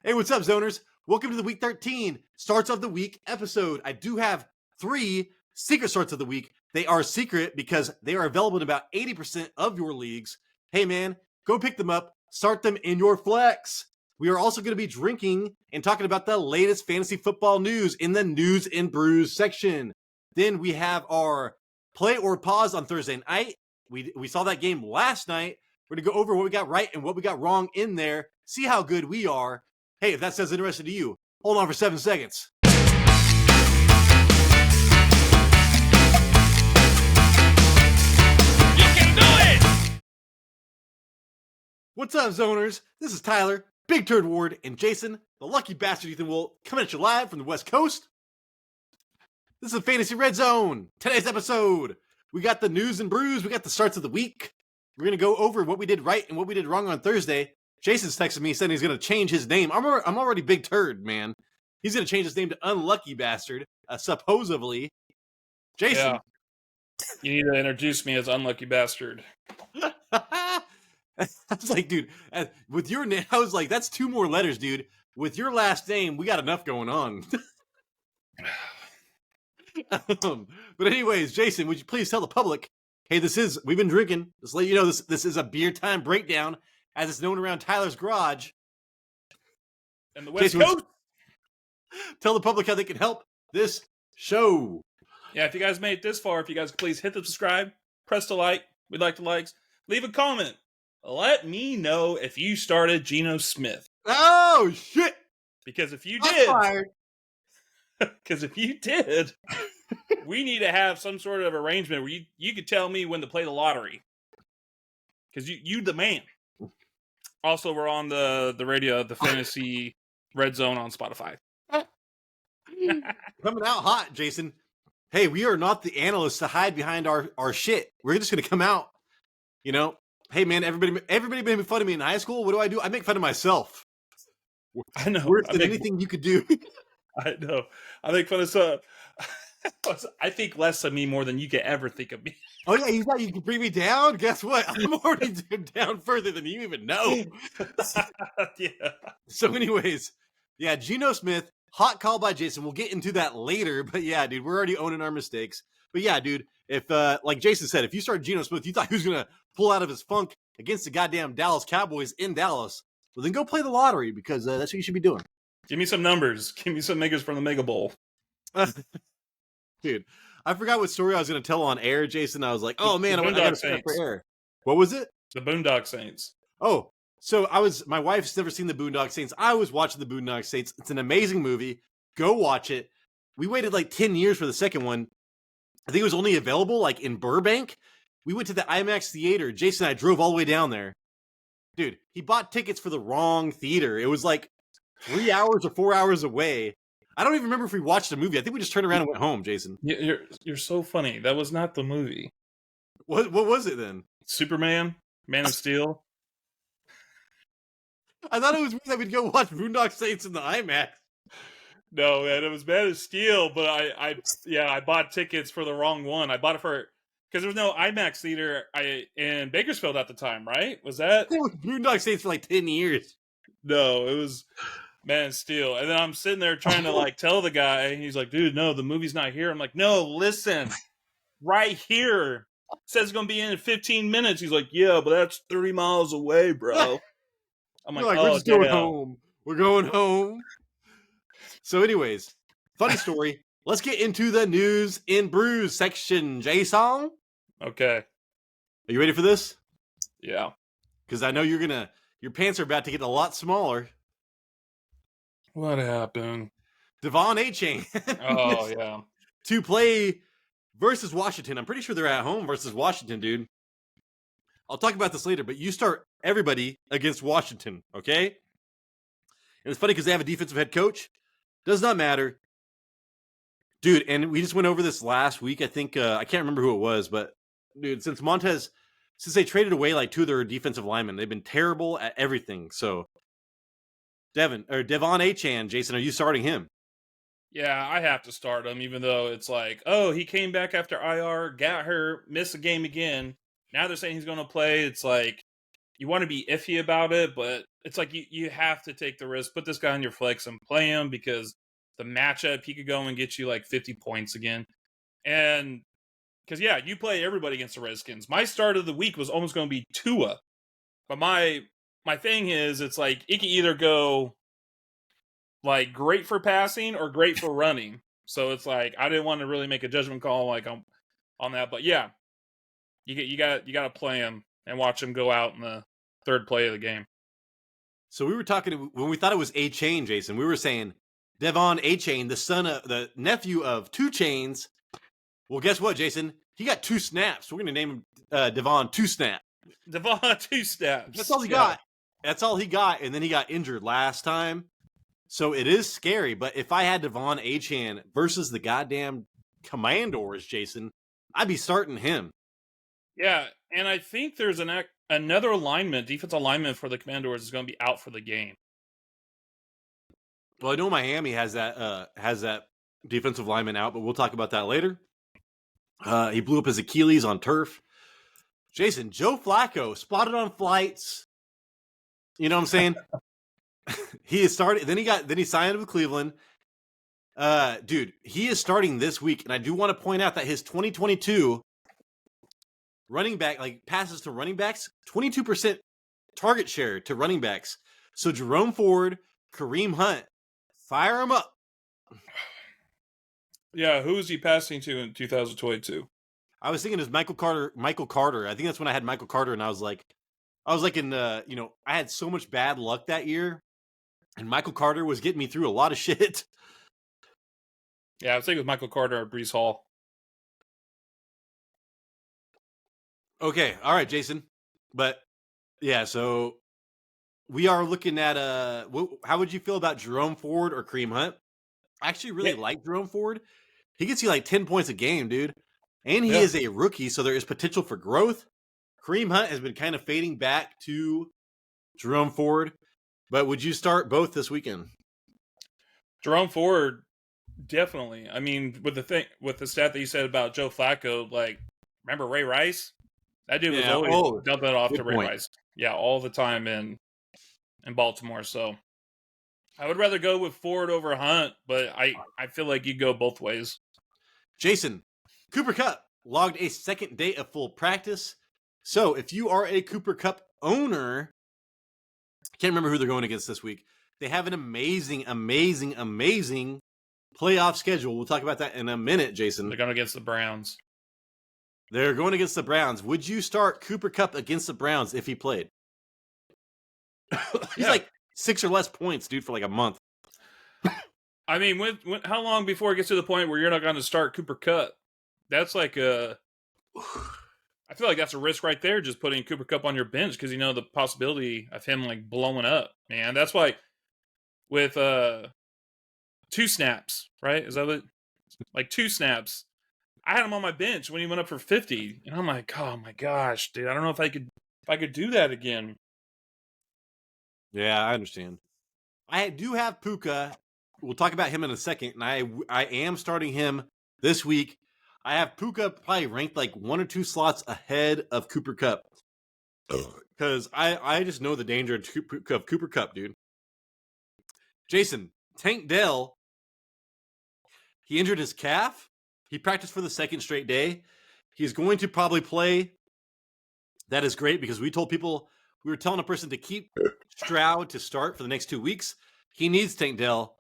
Hey, what's up, Zoners? Welcome to the Week 13 Starts of the Week episode. I do have 3 secret starts of the week. They are secret because they are available in about 80% of your leagues. Hey, man, go pick them up. Start them in your flex. We are also going to be drinking and talking about the latest fantasy football news in the News N Brews section. Then we have our play or pause on Thursday night. We saw that game last night. We're going to go over what we got right and what we got wrong in there. See how good we are. Hey, if that sounds interesting to you, hold on for 7 seconds. You can do it! What's up, Zoners? This is Tyler, Big Turd Ward, and Jason, the lucky bastard Ethan Will, coming at you live from the West Coast. This is Fantasy Red Zone. Today's episode, we got the news and brews. We got the starts of the week. We're going to go over what we did right and what we did wrong on Thursday. Jason's texting me saying he's going to change his name. I'm already Big Turd, man. He's going to change his name to Unlucky Bastard, supposedly. Jason. Yeah. You need to introduce me as Unlucky Bastard. I was like, dude, with your name, I was like, that's 2 more letters, dude. With your last name, we got enough going on. But anyways, Jason, would you please tell the public, hey, we've been drinking. Just let you know, this is a beer time breakdown, as it's known around Tyler's garage. And the West Coast. Tell the public how they can help this show. Yeah, if you guys made it this far, if you guys could please hit the subscribe, press the like. We'd like the likes. Leave a comment. Let me know if you started Geno Smith. Oh, shit. Because if you did, we need to have some sort of arrangement where you could tell me when to play the lottery. Because you the man. Also, we're on the radio, the Fantasy Red Zone on Spotify. Coming out hot, Jason. Hey, we are not the analysts to hide behind our shit. We're just going to come out. You know, hey, man, everybody made fun of me in high school. What do? I make fun of myself. I know. Worse than anything you could do. I know. I make fun of stuff. I think less of me more than you could ever think of me. Oh, yeah, you thought you could bring me down? Guess what? I'm already down further than you even know. Yeah. So anyways, yeah, Geno Smith, hot call by Jason. We'll get into that later. But yeah, dude, we're already owning our mistakes. But yeah, dude, if like Jason said, if you started Geno Smith, you thought he was going to pull out of his funk against the goddamn Dallas Cowboys in Dallas, well, then go play the lottery because that's what you should be doing. Give me some numbers. Give me some megas from the Mega Bowl. Dude, I forgot what story I was going to tell on air, Jason. I was like, oh, man, I got to set up for air. What was it? The Boondock Saints. Oh, so my wife's never seen the Boondock Saints. I was watching the Boondock Saints. It's an amazing movie. Go watch it. We waited like 10 years for the second one. I think it was only available like in Burbank. We went to the IMAX theater. Jason and I drove all the way down there. Dude, he bought tickets for the wrong theater. It was like 3 hours or 4 hours away. I don't even remember if we watched the movie. I think we just turned around and went home, Jason. You're so funny. That was not the movie. What was it then? Superman? Man of Steel? I thought it was weird that we'd go watch Boondock Saints in the IMAX. No, man, it was Man of Steel, but I bought tickets for the wrong one. I bought it for because there was no IMAX theater in Bakersfield at the time, right? Was that? It was Boondock Saints for like 10 years. No, it was Man of Steel. And then I'm sitting there trying to like tell the guy, and he's like, dude, no, the movie's not here. I'm like, no, listen, right here. It says it's going to be in 15 minutes. He's like, yeah, but that's 30 miles away, bro. I'm like, we're just going home. We're going home. So anyways, funny story. Let's get into the News in Brews section, Jason. Okay. Are you ready for this? Yeah. Because I know your pants are about to get a lot smaller. What happened? Devon A-Chain. Oh, yeah. To play versus Washington. I'm pretty sure they're at home versus Washington, dude. I'll talk about this later, but you start everybody against Washington, okay? And it's funny because they have a defensive head coach. Does not matter. Dude, and we just went over this last week. I think, I can't remember who it was, but dude, since they traded away like 2 of their defensive linemen, they've been terrible at everything. So, Devon A-Chan, Jason, are you starting him? Yeah, I have to start him, even though it's like, oh, he came back after IR, got hurt, missed a game again. Now they're saying he's going to play. It's like, you want to be iffy about it, but it's like you have to take the risk, put this guy on your flex and play him because the matchup, he could go and get you like 50 points again. And because, yeah, you play everybody against the Redskins. My start of the week was almost going to be Tua. But my thing is, it's like it can either go like great for passing or great for running. So it's like I didn't want to really make a judgment call like on that. But yeah, you got to play him and watch him go out in the third play of the game. So we were talking when we thought it was A Chain, Jason. We were saying Devon A Chain, the nephew of 2 Chains. Well, guess what, Jason? He got 2 snaps. We're gonna name him Devon 2 Snap. Devon 2 snaps. That's all he got. That's all he got, and then he got injured last time. So it is scary. But if I had Devon A Chan versus the goddamn Commanders, Jason, I'd be starting him. Yeah, and I think there's another defensive alignment for the Commanders is going to be out for the game. Well, I know Miami has that defensive lineman out, but we'll talk about that later. He blew up his Achilles on turf. Jason, Joe Flacco spotted on flights. You know what I'm saying? He is started. Then he signed with Cleveland. Dude, he is starting this week, and I do want to point out that his 2022 running back, like passes to running backs, 22% target share to running backs. So Jerome Ford, Kareem Hunt, fire him up. Yeah, who is he passing to in 2022? I was thinking it was Michael Carter. I think that's when I had Michael Carter, and I was like in I had so much bad luck that year, and Michael Carter was getting me through a lot of shit. Yeah, I was thinking with Michael Carter or Brees Hall. Okay, all right, Jason. But yeah, so we are looking at how would you feel about Jerome Ford or Kareem Hunt? I actually really like Jerome Ford. He gets you like 10 points a game, dude. And he is a rookie, so there is potential for growth. Kareem Hunt has been kind of fading back to Jerome Ford. But would you start both this weekend? Jerome Ford, definitely. I mean, with the stat that you said about Joe Flacco, like, remember Ray Rice? That dude was always dumping it off to Ray Rice. Yeah, all the time in Baltimore. So I would rather go with Ford over Hunt, but I feel like you go both ways. Jason, Cooper Kupp logged a second day of full practice. So if you are a Cooper Kupp owner, I can't remember who they're going against this week. They have an amazing, amazing, amazing playoff schedule. We'll talk about that in a minute, Jason. They're going against the Browns. They're going against the Browns. Would you start Cooper Kupp against the Browns if he played? He's like 6 or less points, dude, for like a month. I mean, how long before it gets to the point where you're not going to start Cooper Kupp? That's like I feel like that's a risk right there, just putting Cooper Kupp on your bench because you know the possibility of him like blowing up, man. That's why with 2 snaps, right? Is that what? Like 2 snaps. I had him on my bench when he went up for 50, and I'm like, oh my gosh, dude, I don't know if I could do that again. Yeah, I understand. I do have Puka. We'll talk about him in a second, and I am starting him this week. I have Puka probably ranked like 1 or 2 slots ahead of Cooper Kupp because I just know the danger of Cooper Kupp, dude. Jason, Tank Dell, he injured his calf. He practiced for the second straight day. He's going to probably play. That is great because we were telling a person to keep Stroud to start for the next 2 weeks. He needs Tank Dell.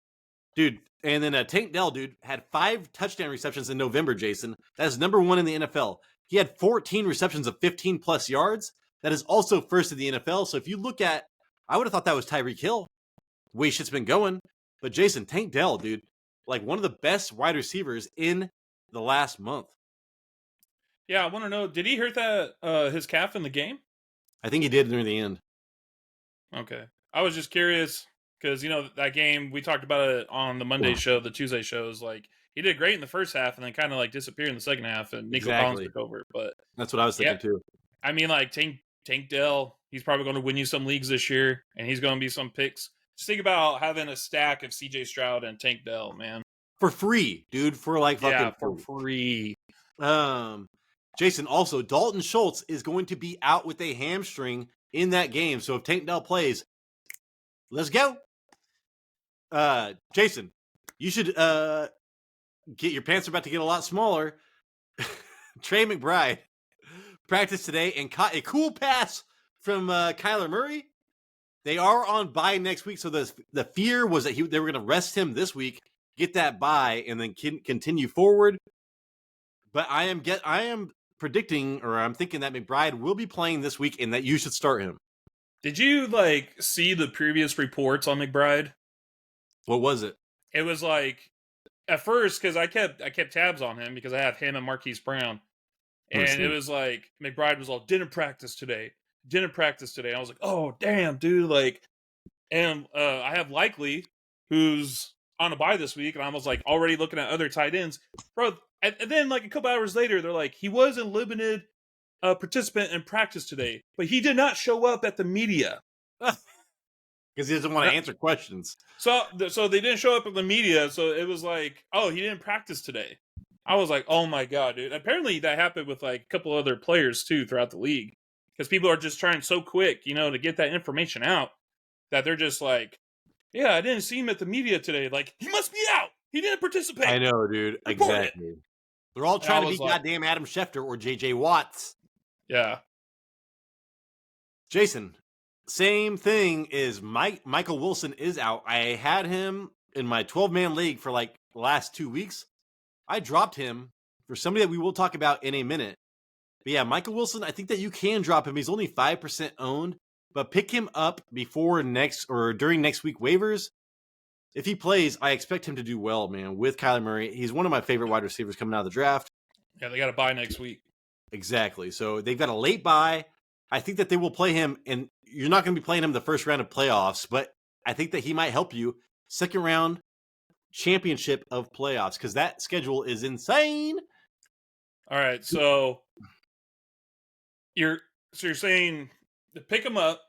Dude, and then Tank Dell, dude, had 5 touchdown receptions in November, Jason. That is number 1 in the NFL. He had 14 receptions of 15-plus yards. That is also first in the NFL. So if you look at, I would have thought that was Tyreek Hill. The way shit's been going. But Jason, Tank Dell, dude, like one of the best wide receivers in the last month. Yeah, I want to know, did he hurt that his calf in the game? I think he did near the end. Okay. I was just curious because, you know, that game, we talked about it on the Monday show, the Tuesday shows. Like, he did great in the first half and then kind of like disappeared in the second half, and Nico Collins took over. But that's what I was thinking too. I mean, like Tank Dell, he's probably going to win you some leagues this year, and he's going to be some picks. Just think about having a stack of CJ Stroud and Tank Dell, man. For free, dude. For like fucking for free. Jason, also, Dalton Schultz is going to be out with a hamstring in that game. So if Tank Dell plays, Let's go. Jason, you should get your pants are about to get a lot smaller. Trey McBride practiced today and caught a cool pass from Kyler Murray. They are on bye next week, so the fear was that they were going to rest him this week, get that bye, and then continue forward. But I am predicting, or I'm thinking that McBride will be playing this week, and that you should start him. Did you see the previous reports on McBride? What was it? It was at first, because I kept tabs on him because I have him and Marquise Brown, and it was McBride was all didn't practice today. I was like, oh damn, dude, and I have Likely, who's on a bye this week, and I was already looking at other tight ends, bro. And then a couple hours later, they're like, he was a limited participant in practice today, but he did not show up at the media because he doesn't want to answer questions. So they didn't show up at the media. So it was oh, he didn't practice today. I was like, oh my god, dude. Apparently that happened with a couple other players too throughout the league, because people are just trying so quick, to get that information out, that they're just yeah, I didn't see him at the media today. He must be out. He didn't participate. I know, dude. Exactly. They're all trying to be goddamn Adam Schefter or JJ Watts. Yeah. Jason, same thing is Michael Wilson is out. I had him in my 12-man league for the last 2 weeks. I dropped him for somebody that we will talk about in a minute. But yeah, Michael Wilson, I think that you can drop him. He's only 5% owned, but pick him up before during next week waivers. If he plays, I expect him to do well, man, with Kyler Murray. He's one of my favorite wide receivers coming out of the draft. Yeah, they got a bye next week. Exactly. So they've got a late bye. I think that they will play him, and you're not going to be playing him the first round of playoffs, but I think that he might help you second round championship of playoffs, because that schedule is insane. All right, so you're saying to pick him up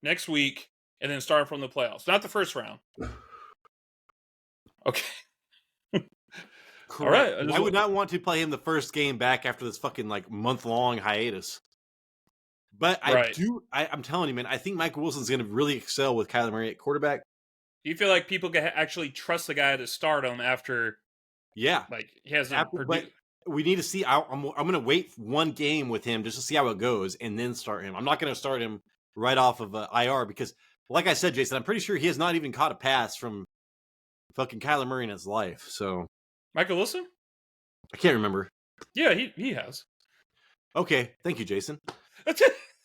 next week and then start from the playoffs, not the first round. Okay. Correct. All right. I would not want to play him the first game back after this fucking month-long hiatus. But I'm telling you, man, I think Michael Wilson's going to really excel with Kyler Murray at quarterback. Do you feel like people can actually trust the guy to start him after? Yeah. He hasn't produced. We need to see. I'm going to wait one game with him just to see how it goes and then start him. I'm not going to start him right off of IR because, like I said, Jason, I'm pretty sure he has not even caught a pass from fucking Kyler Murray in his life. So Michael Wilson? I can't remember. Yeah, he has. Okay, thank you, Jason.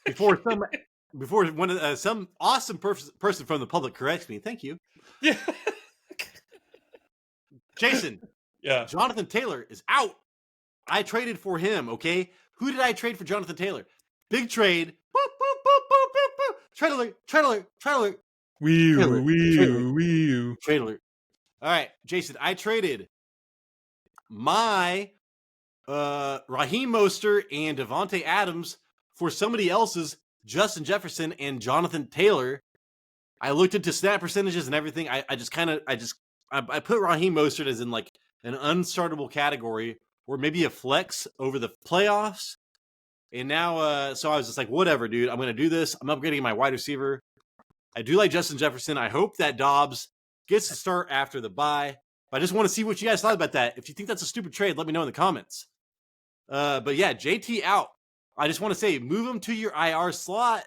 Before some awesome person from the public corrects me, thank you. Yeah. Jason. Yeah. Jonathan Taylor is out. I traded for him. Okay, who did I trade for Jonathan Taylor? Big trade. Boop, boop, boop, boop, boop, boop. Trade alert. Trade alert. All right, Jason, I traded my Raheem Mostert and Devontae Adams for somebody else's Justin Jefferson and Jonathan Taylor. I looked into snap percentages and everything. I put Raheem Mostert as in an unstartable category or maybe a flex over the playoffs. And now, so I was just like, whatever, dude. I'm going to do this. I'm upgrading my wide receiver. I do like Justin Jefferson. I hope that Dobbs gets to start after the bye. But I just want to see what you guys thought about that. If you think that's a stupid trade, let me know in the comments. But yeah, JT out. I just want to say, move him to your IR slot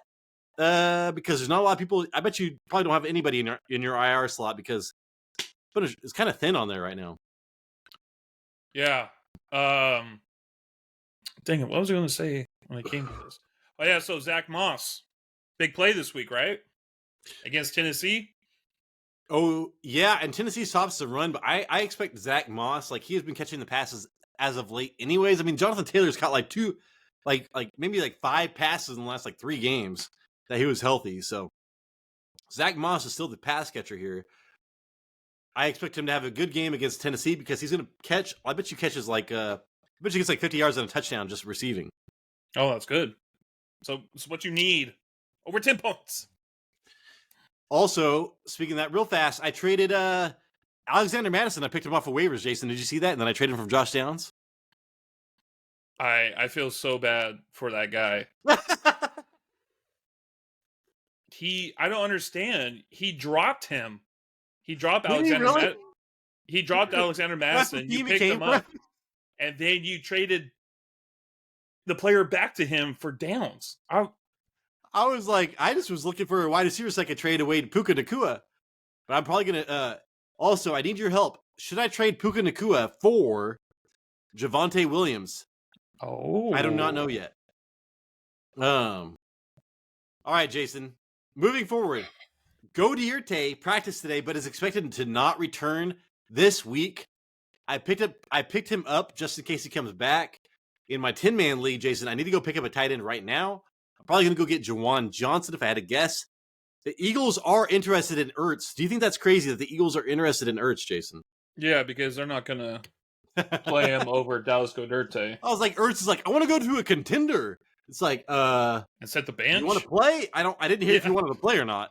because there's not a lot of people. I bet you probably don't have anybody in your IR slot because it's kind of thin on there right now. Yeah. Dang it. What was I going to say when it came to this? Oh, yeah. So Zach Moss, big play this week, right? Against Tennessee. Oh, yeah. And Tennessee stops the run, but I expect Zach Moss, he has been catching the passes as of late anyways. I mean, Jonathan Taylor's got maybe 5 passes in the last 3 games that he was healthy. So Zach Moss is still the pass catcher here. I expect him to have a good game against Tennessee because he's going to catch. I bet you catches I bet you gets 50 yards and a touchdown just receiving. Oh, that's good. So it's what you need. Over 10 points. Also, speaking of that real fast, I traded Alexander Madison. I picked him off of waivers, Jason. Did you see that? And then I traded him from Josh Downs. I feel so bad for that guy. I don't understand. He dropped him. He dropped Did he Alexander really? He dropped Alexander That's the Madison. You team he picked came him from. up, and then you traded the player back to him for Downs. I was like, I just was looking for a wide receiver so I could trade away Puka Nakua. But I'm probably gonna. Also, I need your help. Should I trade Puka Nakua for Javonte Williams? Oh, I do not know yet. All right, Jason. Moving forward, Go Dierte practiced today, but is expected to not return this week. I picked him up just in case he comes back in my 10-man league, Jason. I need to go pick up a tight end right now. I'm probably gonna go get Jawan Johnson if I had to guess. The Eagles are interested in Ertz. Do you think that's crazy that the Eagles are interested in Ertz, Jason? yeah, because they're not gonna play him over Dallas Goderte I was like, Ertz is like, I want to go to a contender. It's like, and set the bench. you want to play? I didn't hear if you wanted to play or not.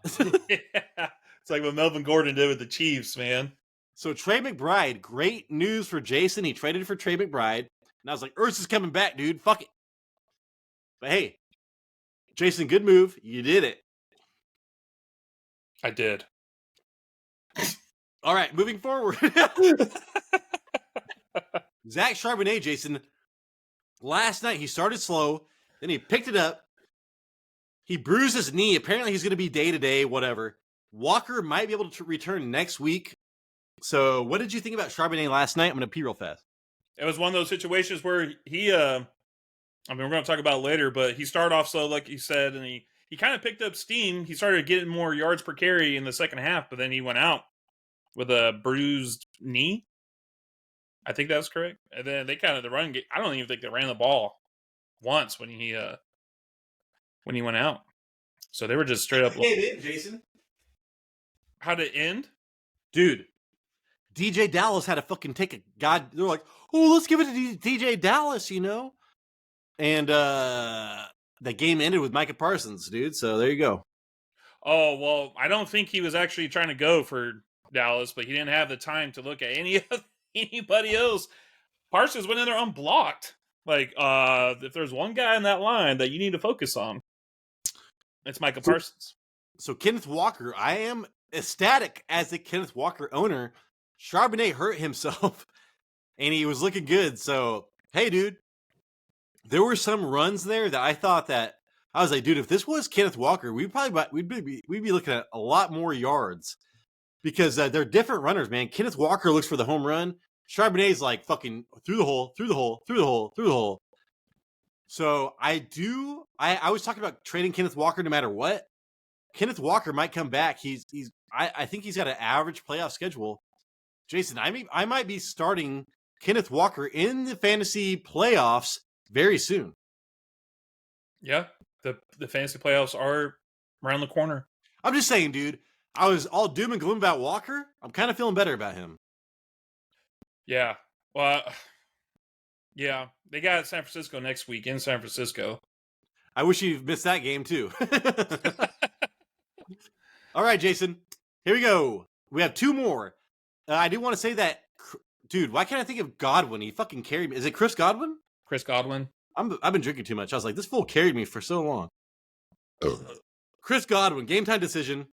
Yeah. It's like what Melvin Gordon did with the Chiefs, man. So Trey McBride, great news for Jason. He traded for Trey McBride. And I was like, Ertz is coming back, dude. Fuck it. But hey, Jason, good move. You did it. I did. All right, moving forward. Zach Charbonnet, Jason. Last night he started slow, then he picked it up. He bruised his knee. Apparently he's going to be day-to-day, whatever. Walker might be able to return next week. So what did you think about Charbonnet last night? I'm going to pee real fast. It was one of those situations where he, I mean, we're going to talk about it later, but he started off slow, like you said, and he kind of picked up steam. He started getting more yards per carry in the second half, but then he went out with a bruised knee. I think that's correct. And then they kind of, the run game, I don't even think they ran the ball once when he went out. So they were just straight up. Jason. How'd it end? Dude, DJ Dallas had to fucking take a god. They're like, oh, let's give it to DJ Dallas, you know? And the game ended with Micah Parsons, dude. So there you go. Oh, well, I don't think he was actually trying to go for Dallas, but he didn't have the time to look at anybody else. Parsons went in there unblocked. Like, if there's one guy in that line that you need to focus on, it's Micah Parsons. So Kenneth Walker, I am ecstatic as a Kenneth Walker owner. Charbonnet hurt himself, and he was looking good. So, hey, dude, there were some runs there that I thought that I was like, dude, if this was Kenneth Walker, we'd be looking at a lot more yards because they're different runners, man. Kenneth Walker looks for the home run. Charbonnet's like fucking through the hole, through the hole, through the hole, through the hole. So I was talking about trading Kenneth Walker no matter what. Kenneth Walker might come back. I think he's got an average playoff schedule. Jason, I might be starting Kenneth Walker in the fantasy playoffs very soon. Yeah, the fantasy playoffs are around the corner. I'm just saying, dude. I was all doom and gloom about Walker. I'm kind of feeling better about him. Yeah. Well, yeah. They got San Francisco next week in San Francisco. I wish you missed that game, too. All right, Jason. Here we go. We have two more. I do want to say that, dude, why can't I think of Godwin? He fucking carried me. Is it Chris Godwin? Chris Godwin. I've been drinking too much. I was like, this fool carried me for so long. Chris Godwin, game time decision.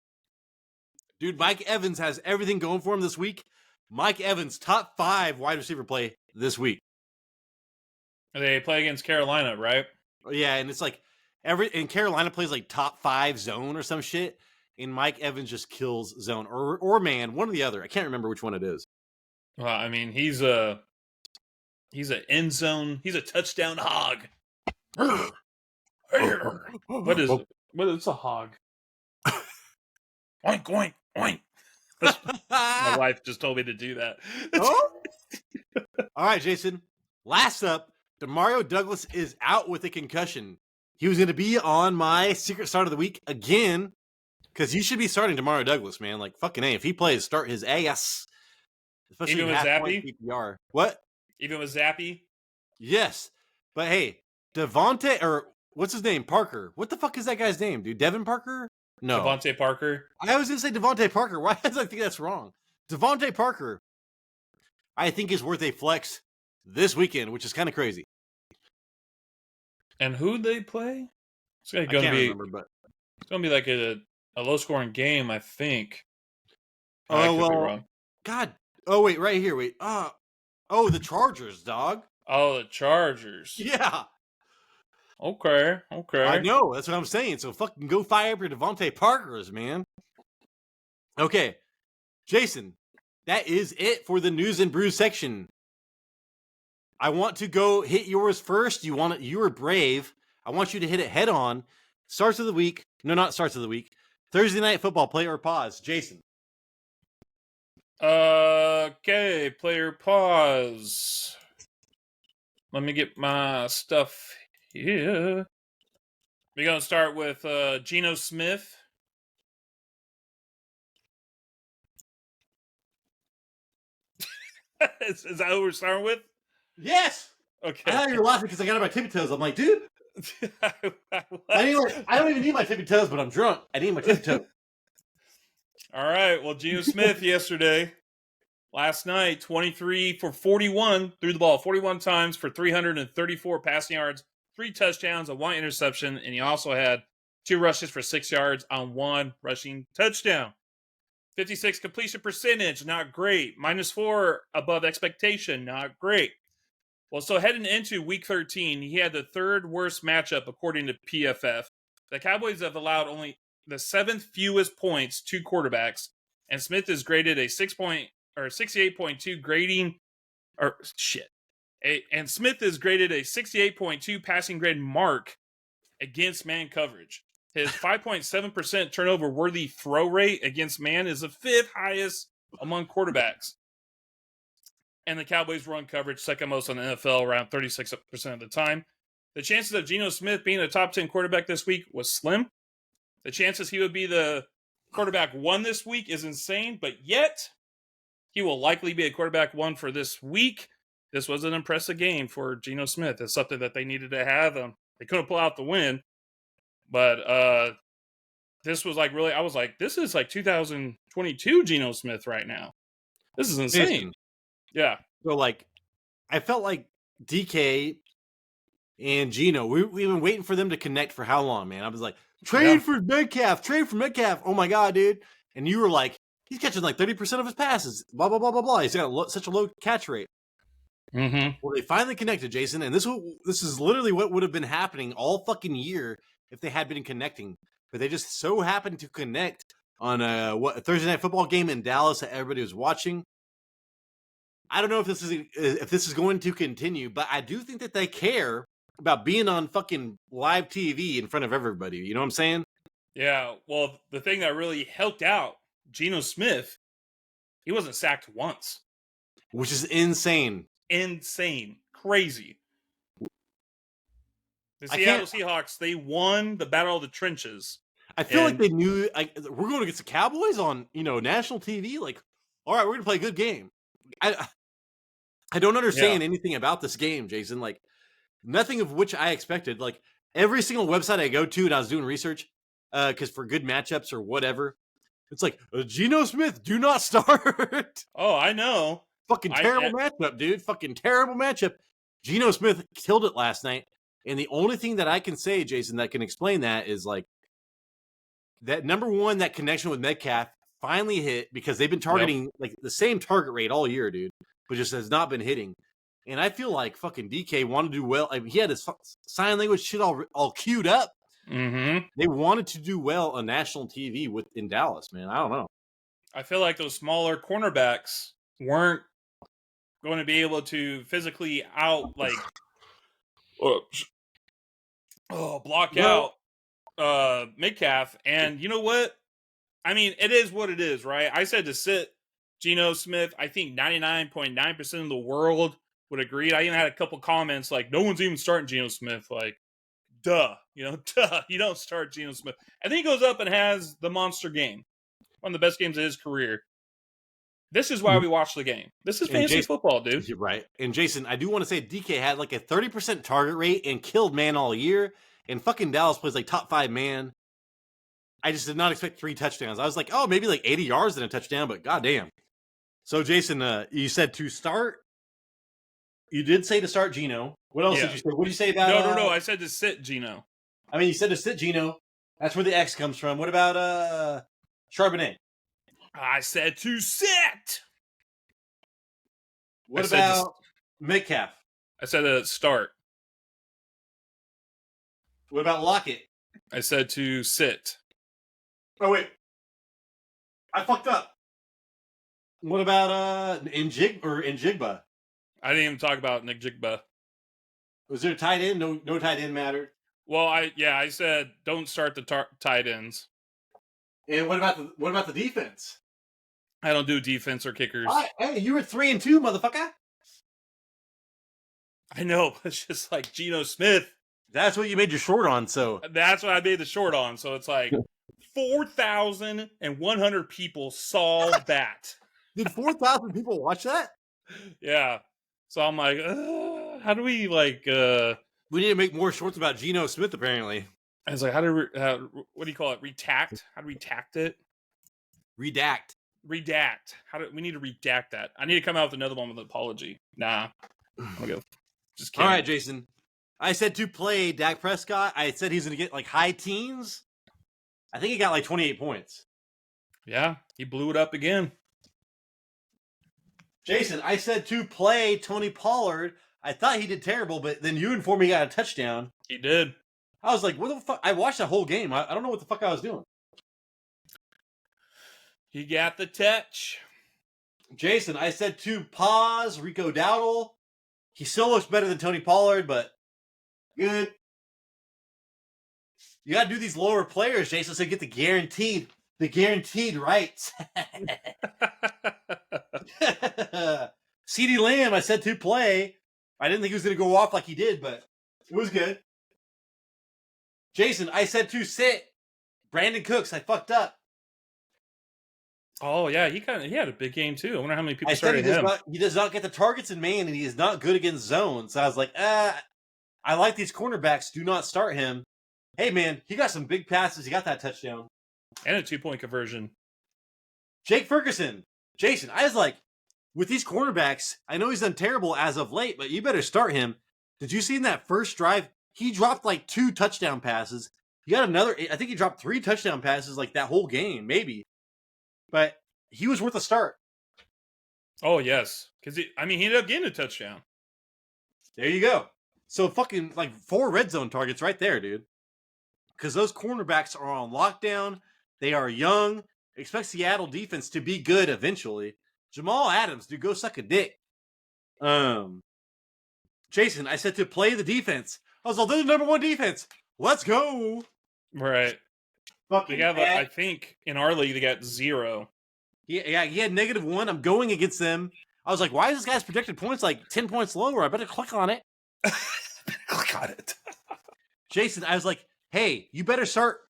Dude, Mike Evans has everything going for him this week. Mike Evans, top 5 wide receiver play this week. They play against Carolina, right? Yeah, and it's like and Carolina plays like top 5 zone or some shit, and Mike Evans just kills zone or man, one or the other. I can't remember which one it is. Well, I mean, he's an end zone. He's a touchdown hog. What is a hog? Oink, oink, oink. My wife just told me to do that. Oh? All right, Jason. Last up, Demario Douglas is out with a concussion. He was going to be on my secret start of the week again, because you should be starting Demario Douglas, man. Like, fucking A. If he plays, start his ass. Especially Even with Zappy? PPR. What? Even with Zappy? Yes. But hey, Devontae, or what's his name? Parker. What the fuck is that guy's name, dude? Devin Parker? No. Devontae Parker. I was going to say Devontae Parker. Why does I think that's wrong? Devontae Parker, I think, is worth a flex this weekend, which is kind of crazy. And who'd they play? It's I can't remember, but it's gonna be like a A low-scoring game, I think. I Oh, could be well, wrong. God. Oh, wait, right here. Wait. Oh, the Chargers, dog. Oh, the Chargers. Yeah. Okay. I Okay. know. That's what I'm saying. So fucking go fire up your Devontae Parkers, man. Okay. Jason, that is it for the news and brews section. I want to go hit yours first. You were brave. I want you to hit it head on. Starts of the week. No, not starts of the week. Thursday night football, play or pause. Jason. Okay, player pause. Let me get my stuff here. We're going to start with Geno Smith. is that who we're starting with? Yes. Okay. I thought you were laughing because I got on my tippy toes. I'm like, dude, What? I don't even need my tippy toes, but I'm drunk. I need my tippy toes. All right. Well, Geno Smith yesterday, last night, 23 for 41, threw the ball 41 times for 334 passing yards, 3 touchdowns, and 1 interception, and he also had 2 rushes for 6 yards on 1 rushing touchdown. 56 completion percentage, not great. -4 above expectation, not great. Well, so heading into week 13, he had the 3rd worst matchup according to PFF. The Cowboys have allowed only the 7th fewest points to quarterbacks, and Smith is graded a 68.2 grading, or shit. And Smith is graded a 68.2 passing grade mark against man coverage. His 5.7% turnover worthy throw rate against man is the 5th highest among quarterbacks. And the Cowboys run coverage second most on the NFL, around 36% of the time. The chances of Geno Smith being a top 10 quarterback this week was slim. The chances he would be the quarterback 1 this week is insane, but yet he will likely be a quarterback 1 for this week. This was an impressive game for Geno Smith. It's something that they needed to have. They couldn't pull out the win, but this was like really, I was like, this is like 2022 Geno Smith right now. This is insane. Jason. Yeah. So, like, I felt like DK and Geno, we've been waiting for them to connect for how long, man? I was like, trade for Metcalf. Oh my God, dude. And you were like, he's catching like 30% of his passes. Blah, blah, blah, blah, blah. He's got such a low catch rate. Mm-hmm. Well, they finally connected, Jason. And this is literally what would have been happening all fucking year if they had been connecting. But they just so happened to connect on a Thursday night football game in Dallas that everybody was watching. I don't know if this is going to continue, but I do think that they care about being on fucking live TV in front of everybody. You know what I'm saying? Yeah. Well, the thing that really helped out Geno Smith, he wasn't sacked once. Which is insane. Insane. Crazy. The Seattle Seahawks, they won the Battle of the Trenches. I feel like they knew we're going against the Cowboys on, national TV. Like, all right, we're going to play a good game. I don't understand anything about this game, Jason. Like, nothing of which I expected. Like, every single website I go to and I was doing research, because for good matchups or whatever, it's like, Geno Smith, do not start. Oh, I know. Fucking terrible matchup, dude. Fucking terrible matchup. Geno Smith killed it last night. And the only thing that I can say, Jason, that can explain that is like, that number one, that connection with Metcalf finally hit because they've been targeting like the same target rate all year, dude, but just has not been hitting. And I feel like fucking DK wanted to do well. I mean, he had his sign language shit all queued up. Mm-hmm. They wanted to do well on national TV in Dallas, man. I don't know. I feel like those smaller cornerbacks weren't going to be able to physically block out Metcalf. And you know what? I mean, it is what it is, right? I said to sit Geno Smith. I think 99.9% of the world would agree. I even had a couple comments like, no one's even starting Geno Smith. Like, duh. You don't start Geno Smith. And then he goes up and has the monster game. One of the best games of his career. This is why we watch the game. This is fantasy football, dude. You're right. And Jason, I do want to say DK had like a 30% target rate and killed man all year. And fucking Dallas plays like top 5 man. I just did not expect 3 touchdowns. I was like, oh, maybe like 80 yards and a touchdown, but goddamn. So, Jason, you said to start. You did say to start Geno. What else did you say? What did you say about? No. I said to sit Geno. I mean, you said to sit Geno. That's where the X comes from. What about Charbonnet? I said to sit. What I said about Metcalf? I said to start. What about Lockett? I said to sit. Oh wait, I fucked up. What about Njigba? I didn't even talk about Nick Jigba. Was there a tight end? No tight end mattered. Well, I said don't start the tight ends. And what about the defense? I don't do defense or kickers. Hey, you were 3-2, motherfucker. I know, but it's just like Geno Smith. That's what you made your short on. So That's what I made the short on. So it's like 4,100 people saw that. did 4,000 people watch that? Yeah. So I'm like, how do we like? We need to make more shorts about Geno Smith. Apparently, I was like, what do you call it? Retact? How do we tact it? redact. Redact. We need to redact that. I need to come out with another one with an apology. Nah, I'm gonna go. Just kidding. All right, Jason. I said to play Dak Prescott. I said he's going to get like high teens. I think he got like 28 points. Yeah, he blew it up again. Jason, I said to play Tony Pollard. I thought he did terrible, but then you informed me he got a touchdown. He did. I was like, what the fuck? I watched that whole game. I don't know what the fuck I was doing. He got the touch. Jason, I said to pause Rico Dowdle. He still looks better than Tony Pollard, but good. You got to do these lower players, Jason, so you get the guaranteed rights. CeeDee Lamb, I said to play. I didn't think he was going to go off like he did, but it was good. Jason, I said to sit. Brandon Cooks, I fucked up. Oh yeah, he had a big game too. I wonder how many people I said started him. he does not get the targets in man, and he is not good against zones. So I was like, I like these cornerbacks. Do not start him. Hey man, he got some big passes. He got that touchdown and a 2-point conversion. Jake Ferguson, Jason, I was like, with these cornerbacks, I know he's done terrible as of late, but you better start him. Did you see in that first drive? He dropped like 2 touchdown passes. He got another. I think he dropped 3 touchdown passes like that whole game, maybe. But he was worth a start. Oh yes, because he ended up getting a touchdown. There you go. So fucking like 4 red zone targets right there, dude. Because those cornerbacks are on lockdown. They are young. Expect Seattle defense to be good eventually. Jamal Adams, dude, go suck a dick. Jason, I said to play the defense. I was like, they're the number 1 defense. Let's go. Right. Fucking I think in our league they got 0. Yeah, he had -1. I'm going against them. I was like, why is this guy's projected points like 10 points lower? I better click on it. Click on it. Jason, I was like, hey, you better start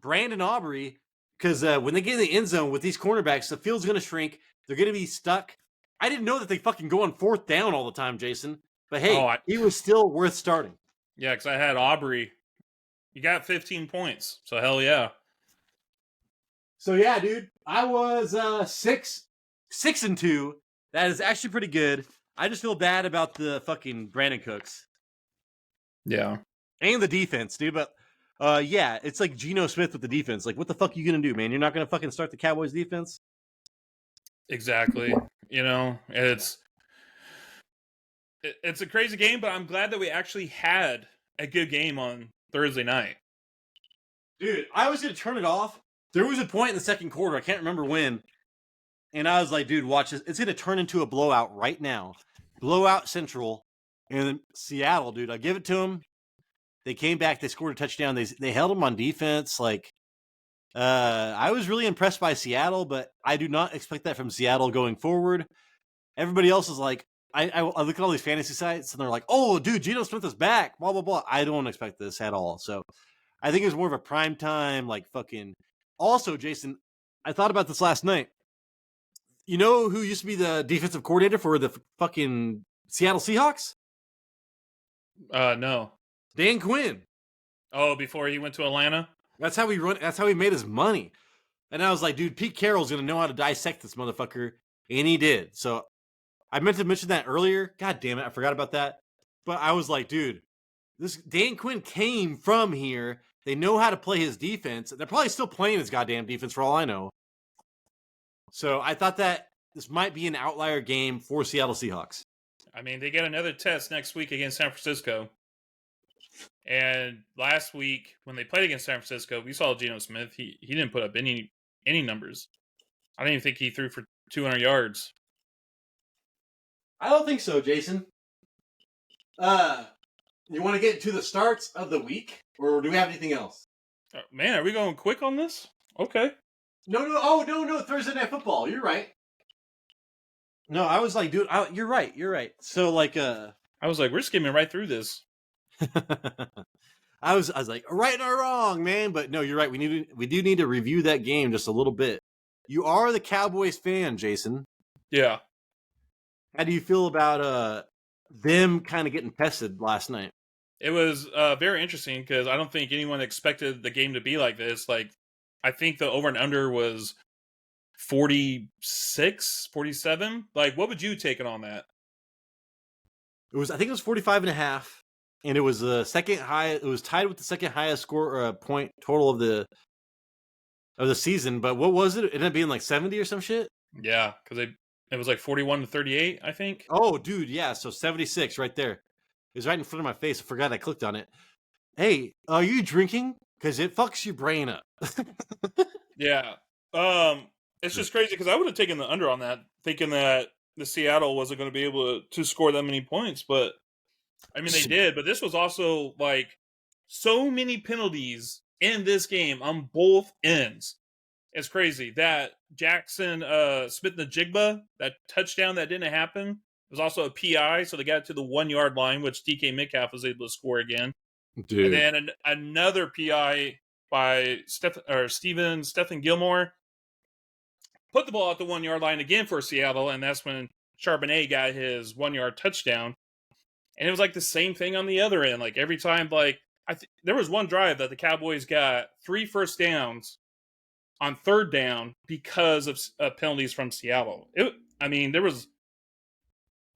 Brandon Aubrey because when they get in the end zone with these cornerbacks, the field's going to shrink. They're going to be stuck. I didn't know that they fucking go on 4th down all the time, Jason. But hey, he was still worth starting. Yeah, because I had Aubrey. He got 15 points. So hell yeah. So yeah, dude, I was 6-2. That is actually pretty good. I just feel bad about the fucking Brandon Cooks. Yeah. And the defense, dude. But yeah, it's like Geno Smith with the defense. Like, what the fuck are you gonna do, man? You're not gonna fucking start the Cowboys defense? Exactly. You know, it's a crazy game, but I'm glad that we actually had a good game on Thursday night. Dude, I was gonna turn it off. There was a point in the second quarter, I can't remember when, and I was like, dude, watch this. It's gonna turn into a blowout right now. Blowout Central. And Seattle, dude, I give it to them. They came back, they scored a touchdown, they held them on defense. Like, I was really impressed by Seattle, but I do not expect that from Seattle going forward. Everybody else is like, I look at all these fantasy sites and they're like, oh, dude, Geno Smith is back, blah, blah, blah. I don't expect this at all. So I think it was more of a prime time, like fucking. Also, Jason, I thought about this last night. You know who used to be the defensive coordinator for the fucking Seattle Seahawks? No. Dan Quinn. Oh, before he went to Atlanta? That's how he made his money. And I was like, dude, Pete Carroll's going to know how to dissect this motherfucker. And he did. So I meant to mention that earlier. God damn it. I forgot about that. But I was like, dude, this Dan Quinn came from here. They know how to play his defense. They're probably still playing his goddamn defense for all I know. So I thought that this might be an outlier game for Seattle Seahawks. I mean, they get another test next week against San Francisco. And last week, when they played against San Francisco, we saw Geno Smith. He didn't put up any numbers. I don't even think he threw for 200 yards. I don't think so, Jason. You want to get to the starts of the week, or do we have anything else? Man, are we going quick on this? Okay. No, Thursday Night Football. You're right. No, I was like, dude, you're right. So, like, I was like, we're skimming right through this. I was like, right or wrong, man. But no, you're right. We do need to review that game just a little bit. You are the Cowboys fan, Jason. Yeah. How do you feel about them kind of getting tested last night? It was very interesting because I don't think anyone expected the game to be like this. Like, I think the over and under was 46, 47. Like, what would you take it on that? I think it was 45 and a half. And it was the second high. It was tied with the second highest score point total of the season. But what was it? It ended up being like 70 or some shit. Yeah, because it was like 41-38, I think. Oh, dude, yeah. So 76 right there. It was right in front of my face. I forgot I clicked on it. Hey, are you drinking? Because it fucks your brain up. Yeah. It's just crazy because I would have taken the under on that, thinking that the Seattle wasn't going to be able to score that many points. But I mean, they did. But this was also like so many penalties in this game on both ends. It's crazy that Jackson Smith-Njigba, that touchdown that didn't happen, was also a PI. So they got to the 1 yard line, which DK Metcalf was able to score again. Dude. And then another PI by Stephen Gilmore put the ball at the 1 yard line again for Seattle, and that's when Charbonnet got his 1 yard touchdown. And it was like the same thing on the other end. Like every time, like there was one drive that the Cowboys got 3 first downs on third down because of penalties from Seattle. There was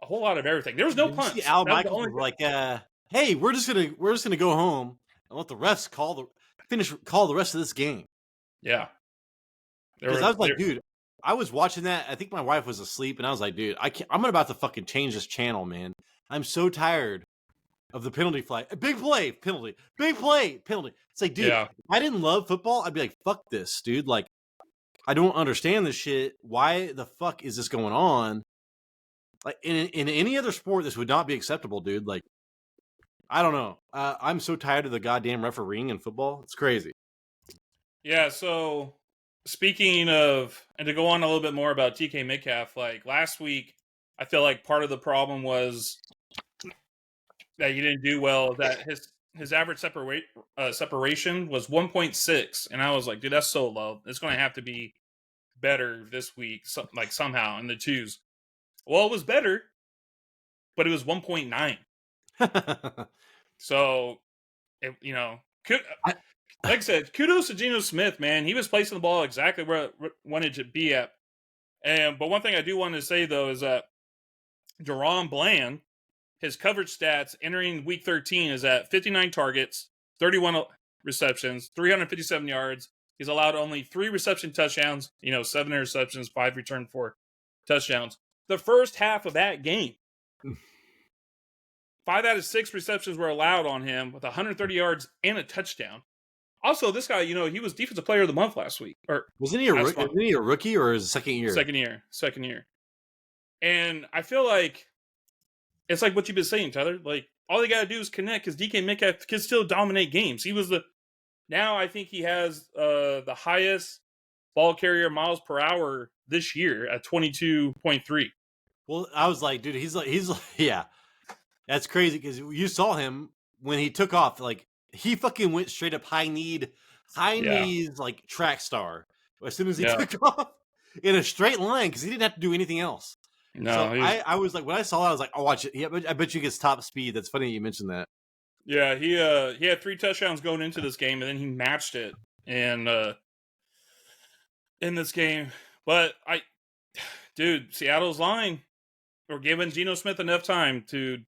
a whole lot of everything. There was no punts. Al Michaels was like, "Hey, we're just gonna go home and let the refs call the rest of this game." Yeah, because I was like, dude, I was watching that. I think my wife was asleep, and I was like, dude, I'm about to fucking change this channel, man. I'm so tired of the penalty flag. Big play, penalty. Big play, penalty. It's like, dude, if I didn't love football, I'd be like, fuck this, dude. Like, I don't understand this shit. Why the fuck is this going on? Like, in any other sport, this would not be acceptable, dude. Like, I don't know. I'm so tired of the goddamn refereeing in football. It's crazy. Yeah, so speaking of, and to go on a little bit more about DK Metcalf, like last week, I feel like part of the problem was that he didn't do well, that his average separation was 1.6, and I was like, dude, that's so low. It's going to have to be better this week, somehow in the twos. Well, it was better, but it was 1.9. So, like I said, kudos to Geno Smith, man. He was placing the ball exactly where it wanted to be at. But one thing I do want to say, though, is that Jerome Bland, his coverage stats entering week 13 is at 59 targets, 31 receptions, 357 yards. He's allowed only 3 reception touchdowns, 7 interceptions, 5 returned for touchdowns. The first half of that game, 5 out of 6 receptions were allowed on him with 130 yards and a touchdown. Also, this guy, he was Defensive Player of the Month last week. Or wasn't he a rookie or his second year? Second year. And I feel like it's like what you've been saying, Tyler. Like, all they got to do is connect because DK Metcalf can still dominate games. Now I think he has the highest ball carrier miles per hour this year at 22.3. Well, I was like, dude, he's like, yeah. That's crazy because you saw him when he took off. Like, he fucking went straight up high knees, like track star. As soon as he took off in a straight line because he didn't have to do anything else. No, so I was like, when I saw that, I was like, I'll watch it. Yeah, I bet you gets top speed. That's funny you mentioned that. Yeah, he had 3 touchdowns going into this game, and then he matched it in this game. But Seattle's line, or giving Geno Smith enough time to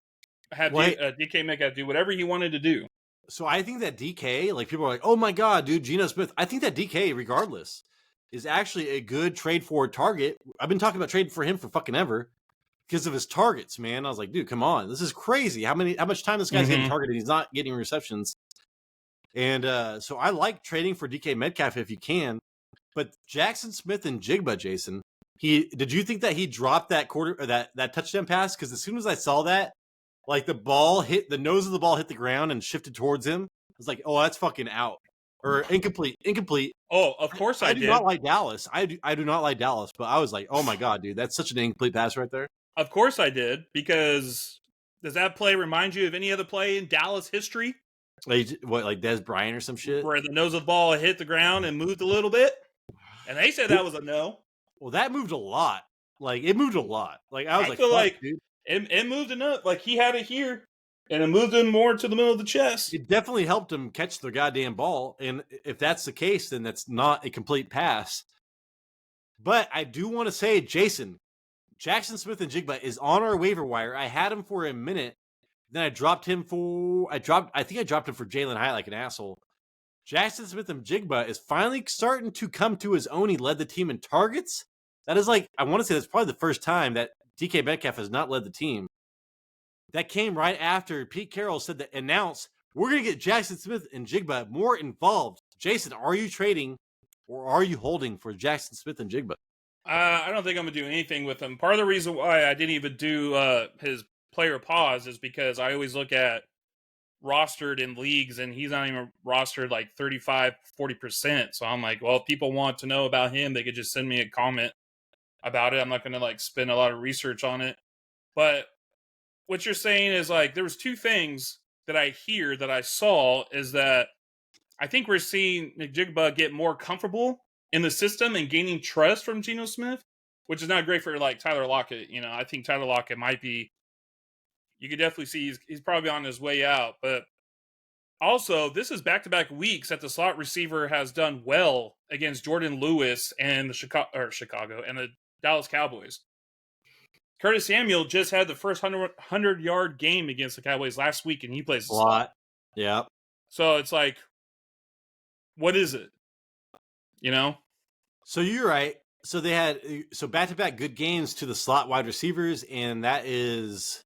have DK Metcalf do whatever he wanted to do. So I think that DK, like people are like, oh my god, dude, Geno Smith. I think that DK, regardless, is actually a good trade for target. I've been talking about trading for him for fucking ever because of his targets, man. I was like, dude, come on, this is crazy. How much time this guy's getting targeted? He's not getting receptions, and so I like trading for DK Metcalf if you can. But Jackson Smith and Jigba, Jason, did you think that he dropped that quarter or that touchdown pass? Because as soon as I saw that, like the nose of the ball hit the ground and shifted towards him. I was like, oh, that's fucking out or incomplete. Oh, of course I do did. not like Dallas. I do not like Dallas, but I was like, oh my god, dude, that's such an incomplete pass right there. Of course I did, because does that play remind you of any other play in Dallas history? Like Des Bryant or some shit? Where the nose of the ball hit the ground and moved a little bit? And they said that was a no. Well, that moved a lot. Like, it moved a lot. Like, I was like, feel like dude. It moved enough. Like, he had it here, and it moved him more to the middle of the chest. It definitely helped him catch the goddamn ball. And if that's the case, then that's not a complete pass. But I do want to say, Jason, Jackson Smith and Jigba is on our waiver wire. I had him for a minute. Then I dropped him for I think I dropped him for Jalen Hyatt like an asshole. Jackson Smith and Jigba is finally starting to come to his own. He led the team in targets. That is like, I want to say that's probably the first time that DK Metcalf has not led the team. That came right after Pete Carroll said that announced, we're going to get Jackson Smith and Jigba more involved. Jason, are you trading or are you holding for Jackson Smith and Jigba? I don't think I'm going to do anything with him. Part of the reason why I didn't even do his player pause is because I always look at rostered in leagues, and he's not even rostered like 35-40%. So I'm like, well, if people want to know about him, they could just send me a comment about it. I'm not going to like spend a lot of research on it. But what you're saying is like, there was two things that I hear that I saw is that I think we're seeing Njigba get more comfortable in the system and gaining trust from Geno Smith, which is not great for like Tyler Lockett. You know, I think Tyler Lockett might be, you could definitely see he's probably on his way out. But also, this is back-to-back weeks that the slot receiver has done well against Jordan Lewis and the Chicago and the Dallas Cowboys. Curtis Samuel just had the first 100-yard game against the Cowboys last week, and he plays the slot. Yeah. So it's like, what is it? You know? So you're right. So they had back-to-back good games to the slot wide receivers, and that is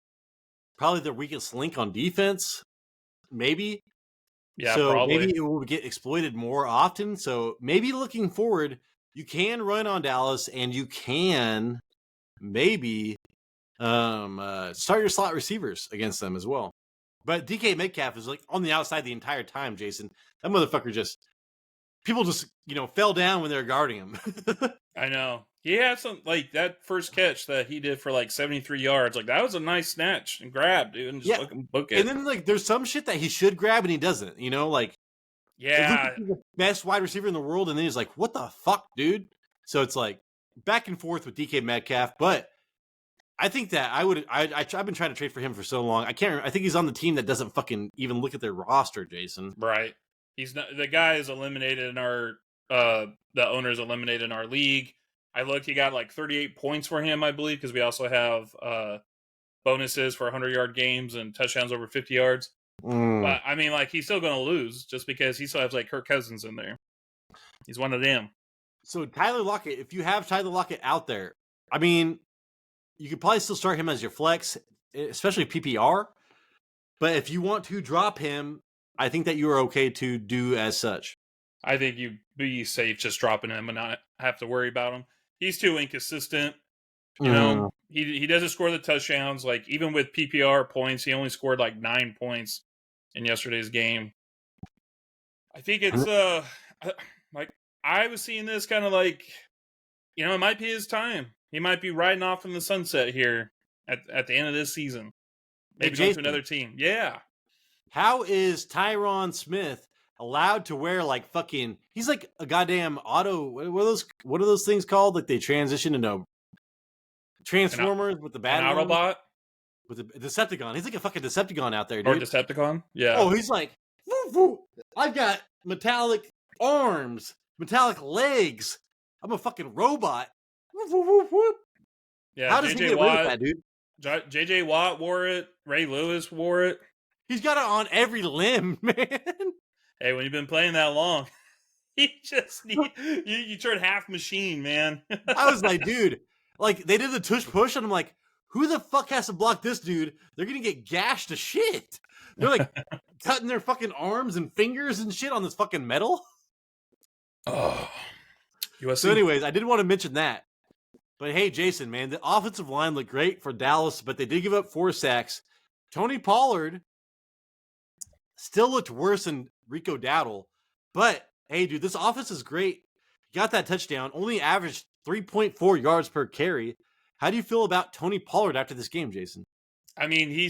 probably the weakest link on defense. Maybe. Yeah, so probably. Maybe it will get exploited more often. So maybe looking forward, you can run on Dallas, and you can maybe start your slot receivers against them as well. But DK Metcalf is like on the outside the entire time, Jason. That motherfucker people fell down when they were guarding him. I know. He had some, like, that first catch that he did for like 73 yards. Like, that was a nice snatch and grab, dude, and just fucking book it. And then, like, there's some shit that he should grab and he doesn't, like, yeah, he's the best wide receiver in the world, and then he's like, what the fuck, dude? So it's like back and forth with DK Metcalf, but I think that I've been trying to trade for him for so long. I think he's on the team that doesn't fucking even look at their roster, Jason. Right. He's not, the guy is eliminated in our, the owner's eliminated in our league. I looked, he got like 38 points for him, I believe, because we also have bonuses for 100-yard games and touchdowns over 50 yards. But I mean, like, he's still going to lose just because he still has like Kirk Cousins in there. He's one of them. So Tyler Lockett, if you have Tyler Lockett out there, I mean, you could probably still start him as your flex, especially PPR. But if you want to drop him, I think that you are okay to do as such. I think you'd be safe just dropping him and not have to worry about him. He's too inconsistent. You know, he doesn't score the touchdowns. Like, even with PPR points, he only scored like 9 points in yesterday's game. I think it's like, I was seeing this kind of like, it might be his time. He might be riding off in the sunset here at the end of this season. Maybe going to another team. Yeah. How is Tyron Smith allowed to wear like fucking? He's like a goddamn auto. What are those things called? Like they transition into Transformers with the bad Autobot with the Decepticon. He's like a fucking Decepticon out there, dude. Or Decepticon. Yeah. Oh, he's like, woo, woo. I've got metallic arms, metallic legs. I'm a fucking robot. Whoop, whoop, whoop, whoop. Yeah. How does he get away with that, dude? JJ Watt wore it. Ray Lewis wore it. He's got it on every limb, man. Hey, when you've been playing that long, you just need you turn half machine, man. I was like, dude, like they did the tush push, and I'm like, who the fuck has to block this dude? They're gonna get gashed to shit. They're like cutting their fucking arms and fingers and shit on this fucking metal. Oh, USC. So, anyways, I did want to mention that. But hey, Jason, man, the offensive line looked great for Dallas, but they did give up 4 sacks. Tony Pollard still looked worse than Rico Dowdle. But hey, dude, this offense is great. Got that touchdown, only averaged 3.4 yards per carry. How do you feel about Tony Pollard after this game, Jason? I mean, he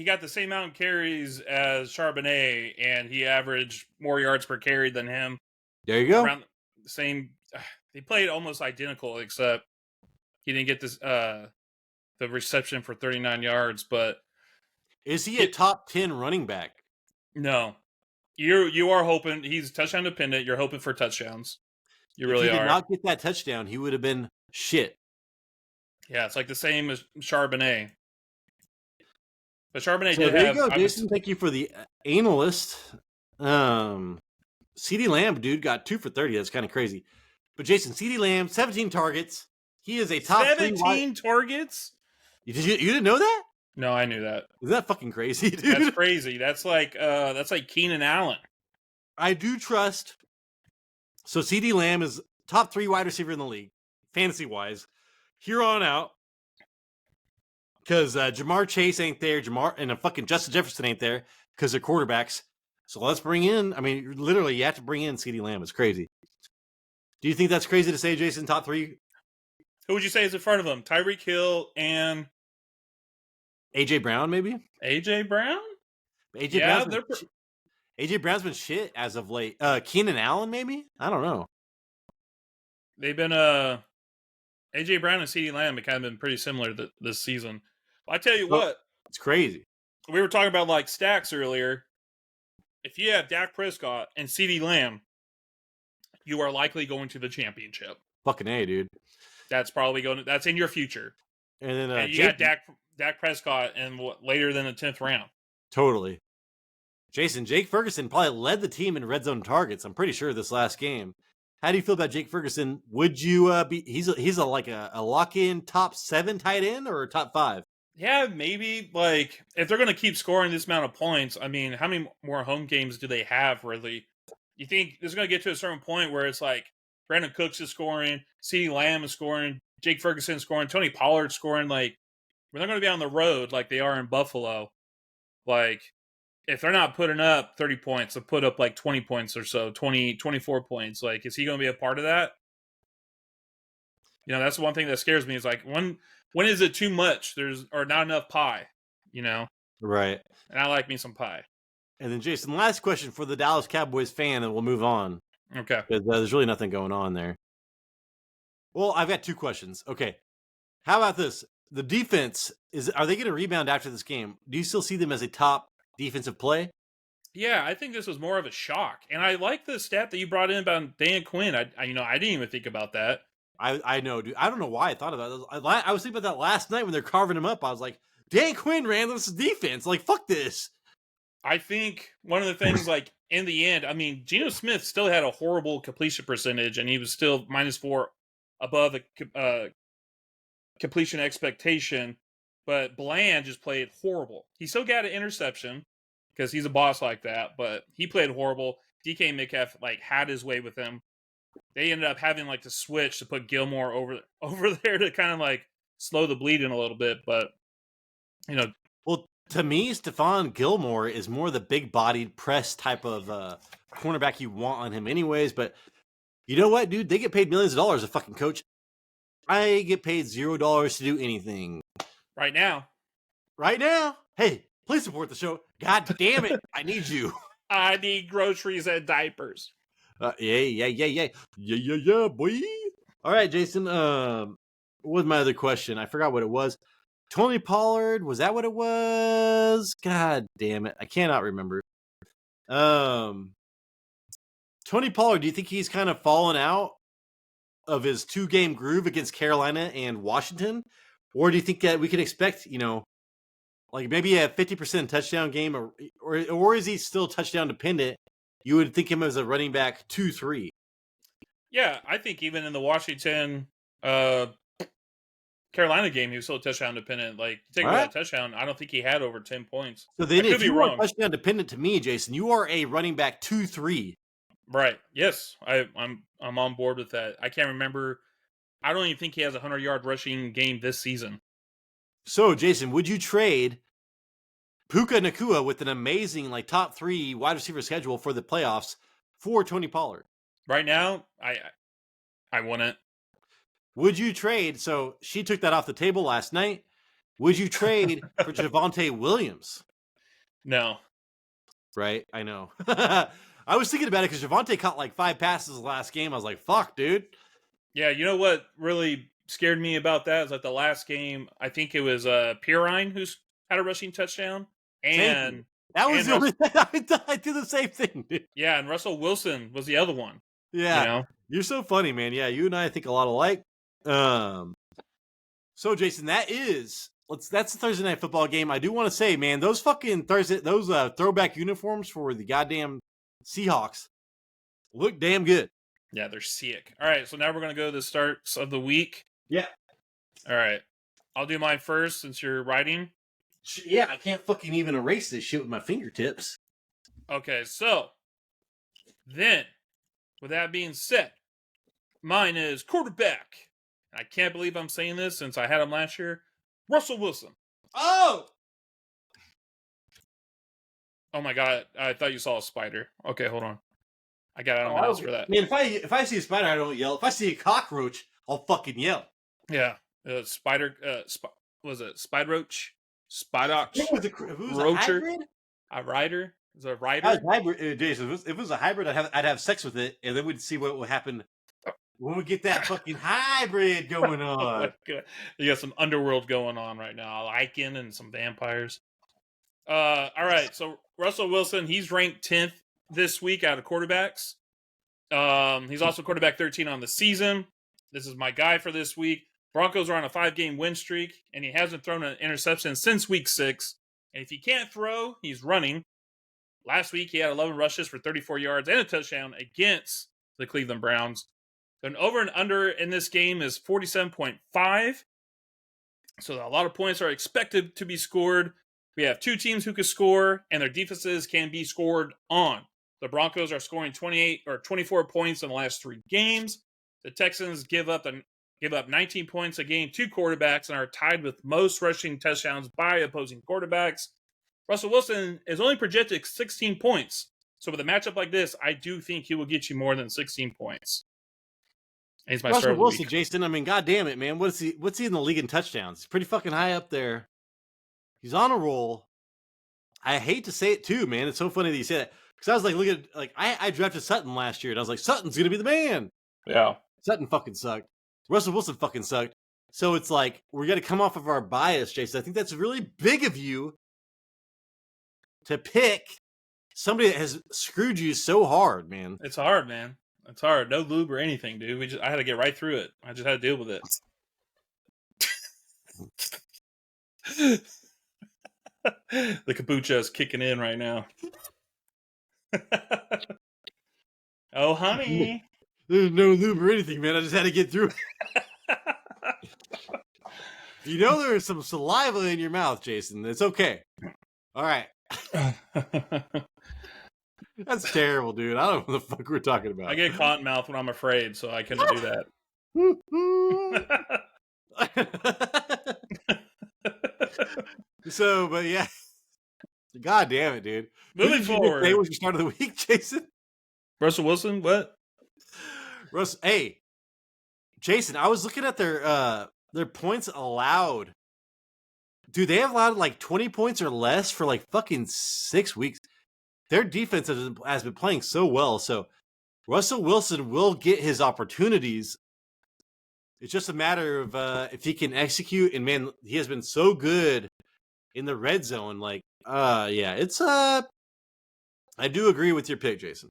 got the same amount of carries as Charbonnet, and he averaged more yards per carry than him. There you go. Around the same. They played almost identical, except he didn't get this the reception for 39 yards. But is he a top 10 running back? No, you are hoping he's touchdown dependent. You're hoping for touchdowns. You really are. If he did not get that touchdown, he would have been shit. Yeah, it's like the same as Charbonnet. But Charbonnet So did there have. you go, Jason. Thank you for the analyst. CeeDee Lamb, dude, got 2 for 30. That's kind of crazy. But Jason, CeeDee Lamb, 17 targets. He is a top 17 targets? You didn't know that? No, I knew that. Isn't that fucking crazy, dude? That's crazy. That's like Keenan Allen. I do trust. So CeeDee Lamb is top 3 wide receiver in the league, fantasy wise, here on out. Because Jamar Chase ain't there, and fucking Justin Jefferson ain't there because they're quarterbacks. So let's bring in. I mean, literally, you have to bring in CeeDee Lamb. It's crazy. Do you think that's crazy to say, Jason? Top 3? Who would you say is in front of him? Tyreek Hill and AJ Brown, maybe. AJ Brown. AJ Brown's been shit as of late. Keenan Allen, maybe. I don't know. They've been AJ Brown and CeeDee Lamb have kind of been pretty similar this season. I tell you what, it's crazy. We were talking about like stacks earlier. If you have Dak Prescott and CeeDee Lamb, you are likely going to the championship. Fucking A, dude. That's probably that's in your future. And then you got Dak Prescott in later than the 10th round. Totally. Jason, Jake Ferguson probably led the team in red zone targets. I'm pretty sure this last game. How do you feel about Jake Ferguson? Would you be? He's a lock in top 7 tight end or top 5? Yeah, maybe. Like if they're going to keep scoring this amount of points, I mean, how many more home games do they have? Really? You think it's going to get to a certain point where it's like Brandon Cooks is scoring, CeeDee Lamb is scoring, Jake Ferguson is scoring, Tony Pollard scoring? Like when they're going to be on the road, like they are in Buffalo, like. If they're not putting up 30 points, they'll put up like 20 points or so, 24 points. Like, is he going to be a part of that? You know, that's the one thing that scares me is like, when is it too much? Or not enough pie, you know? Right. And I like me some pie. And then, Jason, last question for the Dallas Cowboys fan, and we'll move on. Okay. Because there's really nothing going on there. Well, I've got 2 questions. Okay. How about this? The defense, are they going to rebound after this game? Do you still see them as a top defensive play? Yeah, I think this was more of a shock. And I like the stat that you brought in about Dan Quinn. I didn't even think about that. I know, dude. I don't know why I thought about that. I was thinking about that last night when they're carving him up. I was like, Dan Quinn ran this defense. Like, fuck this. I think one of the things, like, in the end, I mean, Geno Smith still had a horrible completion percentage, and he was still -4 above the completion expectation. But Bland just played horrible. He still got an interception because he's a boss like that, but he played horrible. DK Metcalf had his way with him. They ended up having to switch to put Gilmore over there to kind of slow the bleeding a little bit. But well, to me, Stephon Gilmore is more the big-bodied press type of cornerback you want on him, anyways. But you know what, dude? They get paid millions of dollars a fucking coach. I get paid $0 to do anything. Right now. Hey, please support the show. God damn it. I need you. I need groceries and diapers. Yeah, boy. All right, Jason. What was my other question? I forgot what it was. Tony Pollard, was that what it was? God damn it. I cannot remember. Tony Pollard, do you think he's kind of fallen out of his 2-game groove against Carolina and Washington? Or do you think that we could expect, like maybe a 50% touchdown game, or is he still touchdown dependent? You would think him as a running back 2-3. Yeah, I think even in the Washington Carolina game, he was still touchdown dependent. Like, take All away right. that touchdown, I don't think he had over 10 points. So I then, could if be you are wrong. touchdown dependent to me, Jason, you are a running back 2-3. Right. Yes, I'm on board with that. I can't remember. I don't even think he has a 100-yard rushing game this season. So, Jason, would you trade Puka Nacua with an amazing like top 3 wide receiver schedule for the playoffs for Tony Pollard? Right now, I wouldn't. Would you trade? So she took that off the table last night. Would you trade for Javonte Williams? No. Right, I know. I was thinking about it because Javonte caught like 5 passes last game. I was like, "Fuck, dude." Yeah, you know what really scared me about that is like the last game. I think it was Pirine who's had a rushing touchdown, and that was and the only thing I did the same thing, dude. Yeah, and Russell Wilson was the other one. Yeah, you know? You're so funny, man. Yeah, you and I think a lot alike. So Jason, that's the Thursday night football game. I do want to say, man, those fucking throwback uniforms for the goddamn Seahawks look damn good. Yeah, they're sick. All right, so now we're gonna go to the starts of the week. Yeah. All right, I'll do mine first since you're writing. Yeah, I can't fucking even erase this shit with my fingertips. Okay, so then, with that being said, mine is quarterback. I can't believe I'm saying this since I had him last year. Russell Wilson. Oh my god, I thought you saw a spider. Okay, hold on. I got out of my notes for that. Man, if I see a spider, I don't yell. If I see a cockroach, I'll fucking yell. Yeah, spider. Was it spider roach? Spidox. If it was a hybrid, a rider. Is it a rider? Hybrid, Jason. If it was a hybrid, I'd have sex with it, and then we'd see what would happen when we get that fucking hybrid going on. You got some underworld going on right now. Lycan and some vampires. All right, so Russell Wilson, he's ranked 10th this week out of quarterbacks. He's also quarterback 13 on the season. This is my guy for this week. Broncos are on a 5-game win streak, and he hasn't thrown an interception since week 6. And if he can't throw, he's running. Last week, he had 11 rushes for 34 yards and a touchdown against the Cleveland Browns. So an over and under in this game is 47.5. So a lot of points are expected to be scored. We have 2 teams who can score, and their defenses can be scored on. The Broncos are scoring 28 or 24 points in the last 3 games. The Texans give up 19 points a game to quarterbacks and are tied with most rushing touchdowns by opposing quarterbacks. Russell Wilson is only projected 16 points. So with a matchup like this, I do think he will get you more than 16 points. And he's my Russell start Wilson, week. Jason. I mean, god damn it, man. What's he in the league in touchdowns? He's pretty fucking high up there. He's on a roll. I hate to say it too, man. It's so funny that you say that. Because I was like, look at I drafted Sutton last year, and I was like, Sutton's gonna be the man. Yeah. Sutton fucking sucked. Russell Wilson fucking sucked. So it's like we're gonna come off of our bias, Jason. I think that's really big of you to pick somebody that has screwed you so hard, man. It's hard, man. It's hard. No lube or anything, dude. I had to get right through it. I just had to deal with it. The kombucha is kicking in right now. Oh, honey. There's no lube or anything, man. I just had to get through it. You know there's some saliva in your mouth, Jason. It's okay. All right. That's terrible, dude. I don't know what the fuck we're talking about. I get cotton mouth when I'm afraid, so I couldn't do that. So, but yeah. God damn it, dude. Moving forward. Today was your start of the week, Jason? Russell Wilson? What? Hey, Jason, I was looking at their points allowed. Dude, they have allowed like 20 points or less for like fucking 6 weeks. Their defense has been playing so well. So Russell Wilson will get his opportunities. It's just a matter of if he can execute. And man, he has been so good in the red zone. Like, yeah, it's I do agree with your pick, Jason.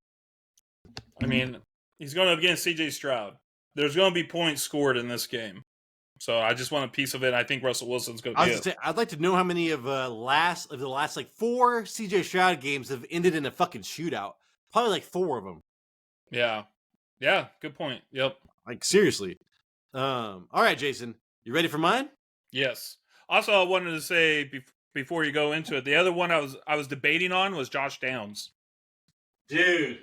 I mean, he's going up against CJ Stroud. There's going to be points scored in this game. So I just want a piece of it. I think Russell Wilson's going I to was gonna say, I'd like to know how many of the last like 4 CJ Stroud games have ended in a fucking shootout. Probably like 4 of them. Yeah. Yeah. Good point. Yep. Like seriously. All right, Jason, you ready for mine? Yes. Also, I wanted to say before you go into it, the other one I was debating on was Josh Downs. Dude.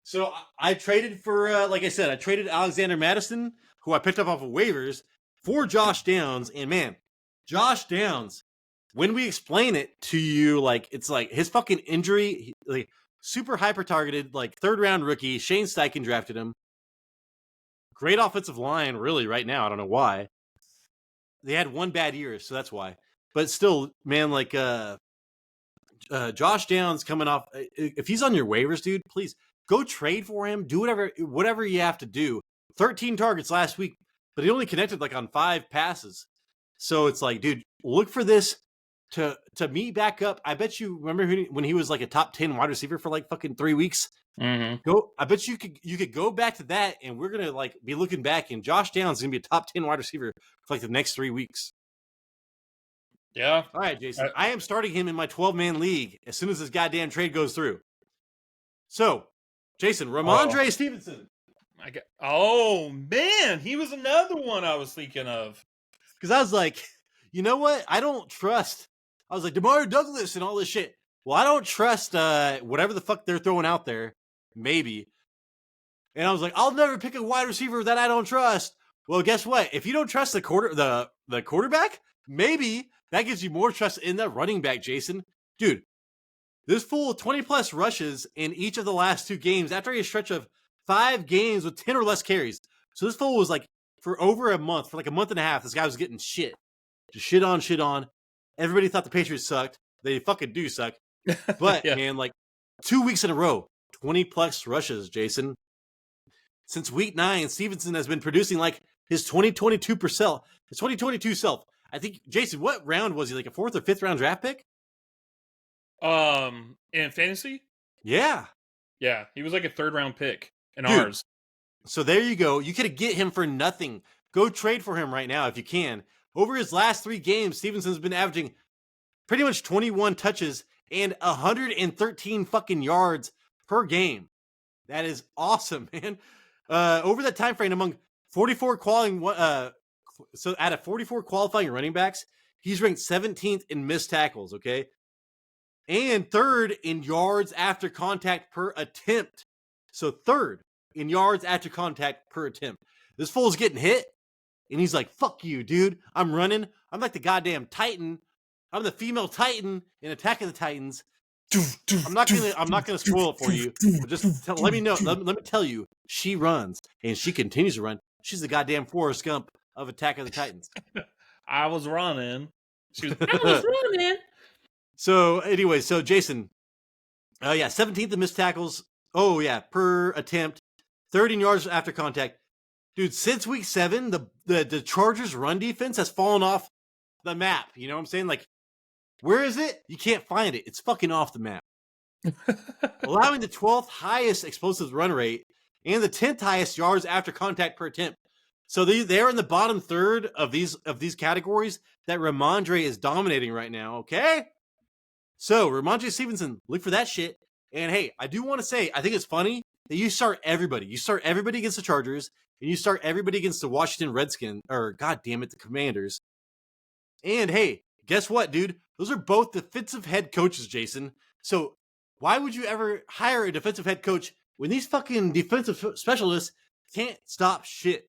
So I traded for, like I said, I traded Alexander Madison, who I picked up off of waivers, for Josh Downs. And man, Josh Downs, when we explain it to you, like it's like his fucking injury, like super hyper targeted, like 3rd round rookie. Shane Steichen drafted him. Great offensive line, really, right now. I don't know why. They had 1 bad year, so that's why. But still, man, like Josh Downs coming off. If he's on your waivers, dude, please go trade for him. Do whatever you have to do. 13 targets last week, but he only connected like on 5 passes. So it's like, dude, look for this to meet back up. I bet you remember when he was like a top 10 wide receiver for like fucking 3 weeks. Mm-hmm. I bet you could go back to that, and we're gonna like be looking back, and Josh Downs is gonna be a top 10 wide receiver for like the next 3 weeks. Yeah. All right, Jason. I am starting him in my 12-man league as soon as this goddamn trade goes through. So, Jason, Ramondre Stevenson. Oh, man. He was another one I was thinking of. Because I was like, you know what? I don't trust. I was like, DeMario Douglas and all this shit. Well, I don't trust whatever the fuck they're throwing out there. Maybe. And I was like, I'll never pick a wide receiver that I don't trust. Well, guess what? If you don't trust the quarterback, maybe that gives you more trust in the running back, Jason. Dude, this fool 20-plus rushes in each of the last 2 games after a stretch of 5 games with 10 or less carries. So this fool was like, for over a month, for like a month and a half, this guy was getting shit. Just shit on. Everybody thought the Patriots sucked. They fucking do suck. But, Yeah. man, like 2 weeks in a row, 20-plus rushes, Jason. Since week 9, Stevenson has been producing like his 2022 self. I think, Jason, what round was he? Like a 4th or 5th round draft pick? In fantasy? Yeah. Yeah, he was like a 3rd round pick in Dude, ours. So there you go. You could get him for nothing. Go trade for him right now if you can. Over his last 3 games, Stevenson's been averaging pretty much 21 touches and 113 fucking yards per game. That is awesome, man. Over that time frame, among 44 so out of 44 qualifying running backs, he's ranked 17th in missed tackles, okay? And 3rd in yards after contact per attempt. So 3rd in yards after contact per attempt. This fool's getting hit, and he's like, fuck you, dude. I'm running. I'm like the goddamn Titan. I'm the female Titan in Attack of the Titans. I'm not gonna spoil it for you. But just let me know. Let me tell you, she runs and she continues to run. She's the goddamn Forrest Gump of Attack of the Titans. I was running. I was running. So anyway, Jason, 17th in missed tackles. Oh yeah, per attempt, 3rd in yards after contact. Dude, since week 7, the Chargers' run defense has fallen off the map. You know what I'm saying? Like, where is it? You can't find it. It's fucking off the map. Allowing the 12th highest explosive run rate and the 10th highest yards after contact per attempt. So they're in the bottom 3rd of these categories that Ramondre is dominating right now, okay? So, Ramondre Stevenson, look for that shit. And hey, I do want to say, I think it's funny that you start everybody. You start everybody against the Chargers, and you start everybody against the Washington Redskins, or goddamn it, the Commanders. And hey, guess what, dude? Those are both defensive head coaches, Jason. So why would you ever hire a defensive head coach when these fucking defensive specialists can't stop shit?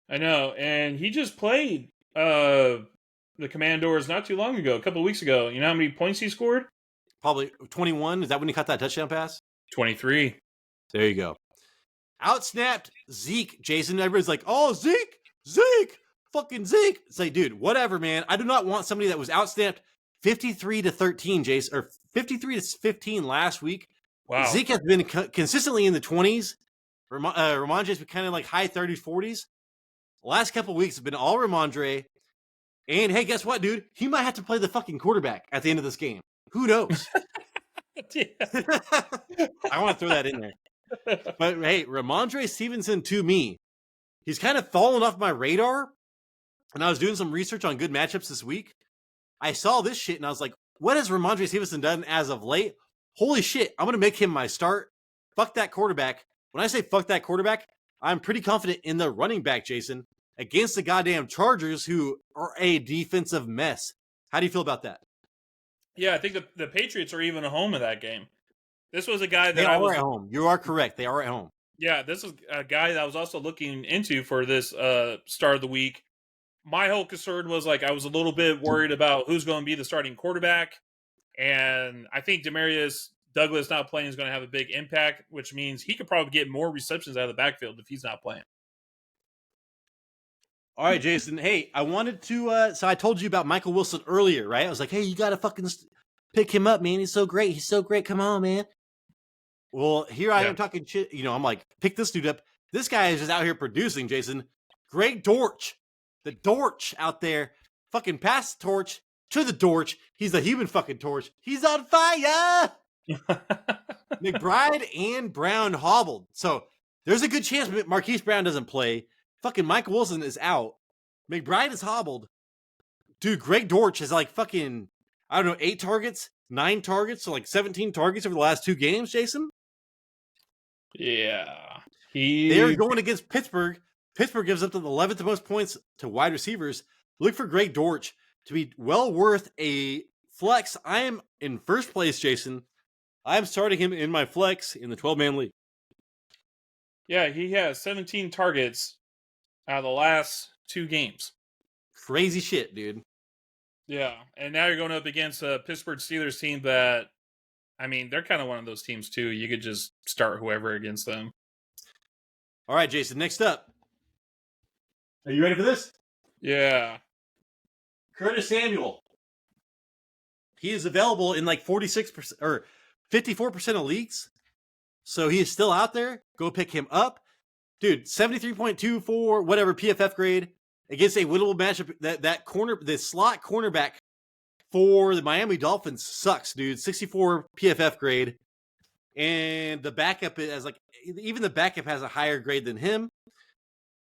I know, and he just played the Commanders not too long ago, a couple of weeks ago. You know how many points he scored? Probably 21. Is that when he caught that touchdown pass? 23. There you go. Outsnapped Zeke, Jason. Everybody's like, oh, Zeke, fucking Zeke. It's like, dude, whatever, man. I do not want somebody that was outsnapped 53-13, Jason, or 53-15 last week. Wow. Zeke has been consistently in the 20s. Ramondre's been kind of like high 30s, 40s. The last couple of weeks have been all Ramondre. And hey, guess what, dude? He might have to play the fucking quarterback at the end of this game. Who knows? I want to throw that in there. But hey, Ramondre Stevenson, to me, He's kind of fallen off my radar. And I was doing some research on good matchups this week. I saw this shit and I was like, what has Ramondre Stevenson done as of late? Holy shit, I'm going to make him my start. Fuck that quarterback. When I say fuck that quarterback, I'm pretty confident in the running back, Jason, against the goddamn Chargers, who are a defensive mess. How do you feel about that? Yeah, I think the Patriots are even at home in that game. This was a guy that They I are was at home. You are correct. They are at home. Yeah, this is a guy that I was also looking into for this start of the week. My whole concern was like I was a little bit worried about who's going to be the starting quarterback, and I think Demarius Douglas not playing is going to have a big impact, which means he could probably get more receptions out of the backfield if he's not playing. All right, Jason. Hey, I wanted to. So I told you about Michael Wilson earlier, right? I was like, hey, you got to fucking pick him up, man. He's so great. He's so great. Come on, man. Well, here I am talking shit. You know, I'm like, pick this dude up. This guy is just out here producing, Jason. Greg Dortch. The Dortch out there. Fucking pass the torch to the Dortch. He's the human fucking torch. He's on fire. McBride and Brown hobbled. So there's a good chance Marquise Brown doesn't play. Fucking Michael Wilson is out. McBride is hobbled. Dude, Greg Dortch is like fucking, I don't know, 8 targets, 9 targets, so like 17 targets over the last 2 games, Jason. Yeah. They're going against Pittsburgh. Pittsburgh gives up the 11th most points to wide receivers. Look for Greg Dortch to be well worth a flex. I am in first place, Jason. I am starting him in my flex in the 12-man league. Yeah, he has 17 targets out of the last 2 games. Crazy shit, dude. Yeah, and now you're going up against a Pittsburgh Steelers team that, I mean, they're kind of one of those teams too. You could just start whoever against them. All right, Jason, next up. Are you ready for this? Yeah. Curtis Samuel. He is available in like 46% or 54% of leagues. So he is still out there. Go pick him up. Dude, 73.24, whatever, PFF grade against a winnable matchup. The slot cornerback for the Miami Dolphins sucks, dude. 64 PFF grade. And the backup is like, even the backup has a higher grade than him.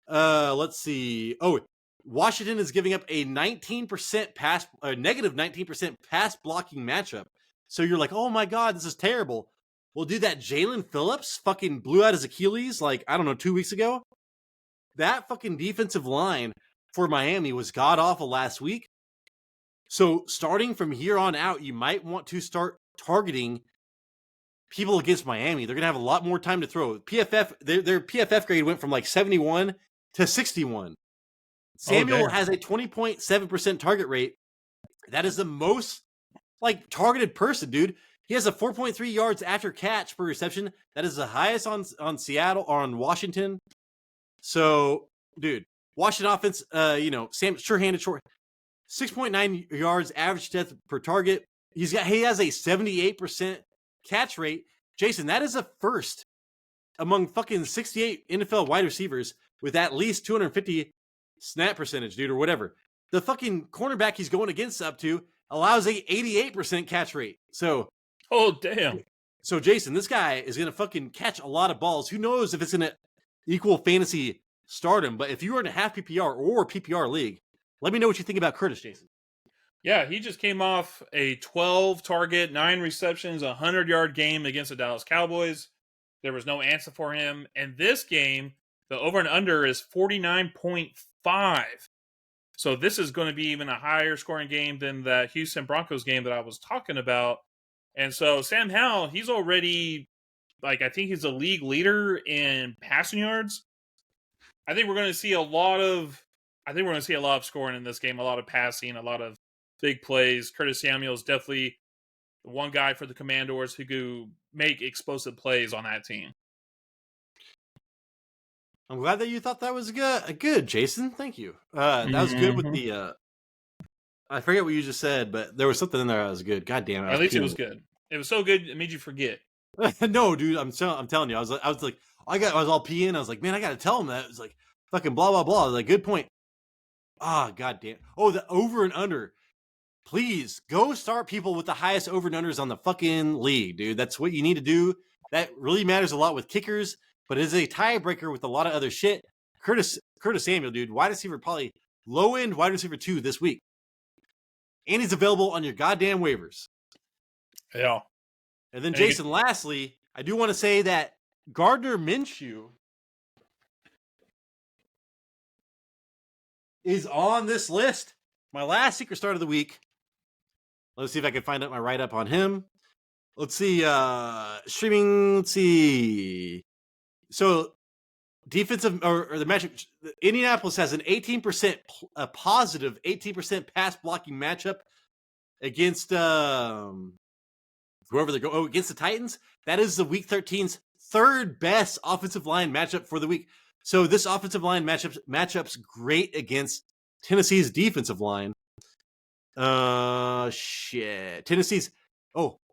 Let's see. Oh, Washington is giving up a negative 19% pass blocking matchup. So you're like, oh my God, this is terrible. Well, dude, that Jalen Phillips fucking blew out his Achilles like, I don't know, 2 weeks ago. That fucking defensive line for Miami was god-awful last week. So starting from here on out, you might want to start targeting people against Miami. They're going to have a lot more time to throw. PFF, their PFF grade went from like 71 to 61. Samuel has a 20.7% target rate. That is the most like targeted person, dude. He has a 4.3 yards after catch per reception. That is the highest on Seattle or on Washington. So, dude, Washington offense, Sam sure-handed short, 6.9 yards average depth per target. He has a 78% catch rate. Jason, that is a first among fucking 68 NFL wide receivers with at least 250 snap percentage, dude, or whatever. The fucking cornerback he's going against up to allows a 88% catch rate. So, oh damn. So Jason, this guy is gonna fucking catch a lot of balls. Who knows if it's gonna equal fantasy stardom? But if you are in a half PPR or PPR league, let me know what you think about Curtis, Jason. Yeah, he just came off a 12 target, 9 receptions, 100-yard game against the Dallas Cowboys. There was no answer for him. And this game, the over and under is 49.5. So this is going to be even a higher scoring game than the Houston Broncos game that I was talking about. And so Sam Howell, he's already, I think he's a league leader in passing yards. I think we're going to see a lot of scoring in this game, a lot of passing, a lot of big plays. Curtis Samuel is definitely the one guy for the Commanders who could make explosive plays on that team. I'm glad that you thought that was good, Jason. Thank you. That was good with the. I forget what you just said, but there was something in there that was good. God damn it! At least it was good. It was so good it made you forget. No, dude, I'm telling you, I was like, I was all peeing. I was like, man, I got to tell him that. It was like fucking blah blah blah. I was like, good point. Ah, god damn. Oh, the over and under. Please go start people with the highest over and unders on the fucking league, dude. That's what you need to do. That really matters a lot with kickers, but it is a tiebreaker with a lot of other shit. Curtis Samuel, dude, wide receiver, probably low end wide receiver 2 this week. And he's available on your goddamn waivers. Yeah. And then, Jason, lastly, I do want to say that Gardner Minshew is on this list. My last secret start of the week. Let's see if I can find out my write-up on him. Let's see. Streaming. Let's see. So, defensive or the matchup. Indianapolis has an 18% positive 18% pass blocking matchup against whoever they're going. Oh, against the Titans. That is the Week 13's third best offensive line matchup for the week. So this offensive line matchup's great against Tennessee's defensive line. Tennessee's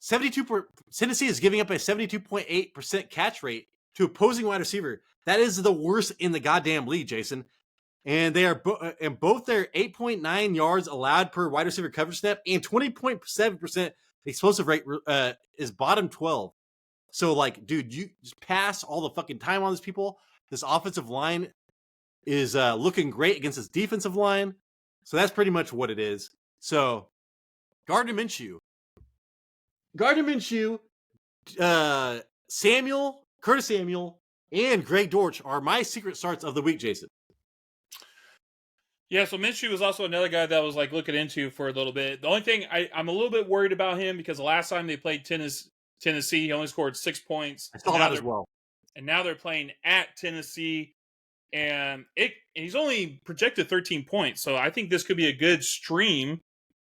72. Tennessee is giving up a 72.8% catch rate to opposing wide receiver. That is the worst in the goddamn league, Jason. And they are both their 8.9 yards allowed per wide receiver coverage snap and 20.7% explosive rate is bottom 12. So, like, dude, you just pass all the fucking time on these people. This offensive line is looking great against this defensive line. So that's pretty much what it is. So, Gardner Minshew, Curtis Samuel, and Greg Dortch are my secret starts of the week, Jason. Yeah, so Minshew was also another guy that I was like looking into for a little bit. The only thing I'm a little bit worried about him because the last time they played Tennessee, he only scored 6 points. I saw that as well. And now they're playing at Tennessee, and he's only projected 13 points. So I think this could be a good stream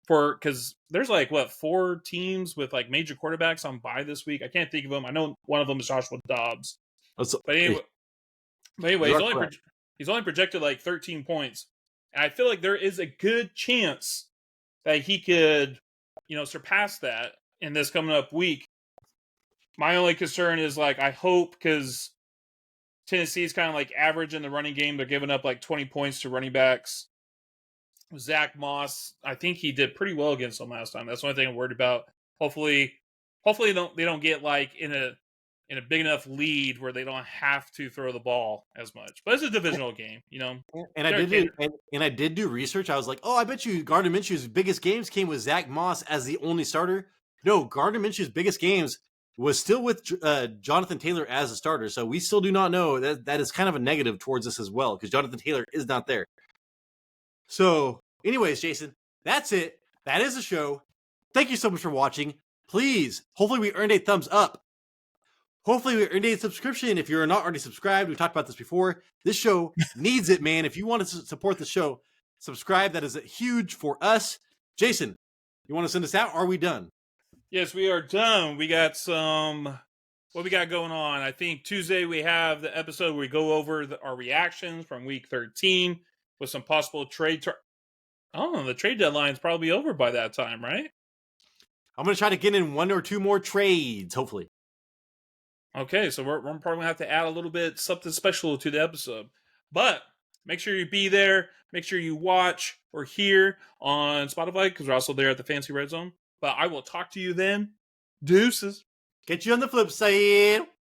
because there's like 4 teams with like major quarterbacks on bye this week. I can't think of them. I know one of them is Joshua Dobbs. But anyway, he's only projected like 13 points. And I feel like there is a good chance that he could, surpass that in this coming up week. My only concern is like, I hope because Tennessee's kind of like average in the running game. They're giving up like 20 points to running backs. Zach Moss, I think he did pretty well against them last time. That's the only thing I'm worried about. Hopefully they don't get like in a big enough lead where they don't have to throw the ball as much. But it's a divisional game, And I did do research. I was like, I bet you Gardner Minshew's biggest games came with Zach Moss as the only starter. No, Gardner Minshew's biggest games was still with Jonathan Taylor as a starter. So we still do not know that is kind of a negative towards us as well because Jonathan Taylor is not there. So, anyways, Jason, that's it. That is the show. Thank you so much for watching. Please, hopefully we earned a thumbs up. Hopefully we earned a subscription. If you're not already subscribed, we talked about this before. This show needs it, man. If you want to support the show, subscribe. That is huge for us. Jason, you want to send us out? Or are we done? Yes, we are done. We got what we got going on. I think Tuesday we have the episode where we go over our reactions from week 13 with some possible trade. The trade deadline is probably over by that time, right? I'm going to try to get in 1 or 2 more trades, hopefully. Okay, so we're probably going to have to add a little bit something special to the episode. But make sure you be there. Make sure you watch or hear on Spotify because we're also there at the Fancy Red Zone. But I will talk to you then. Deuces. Get you on the flip side.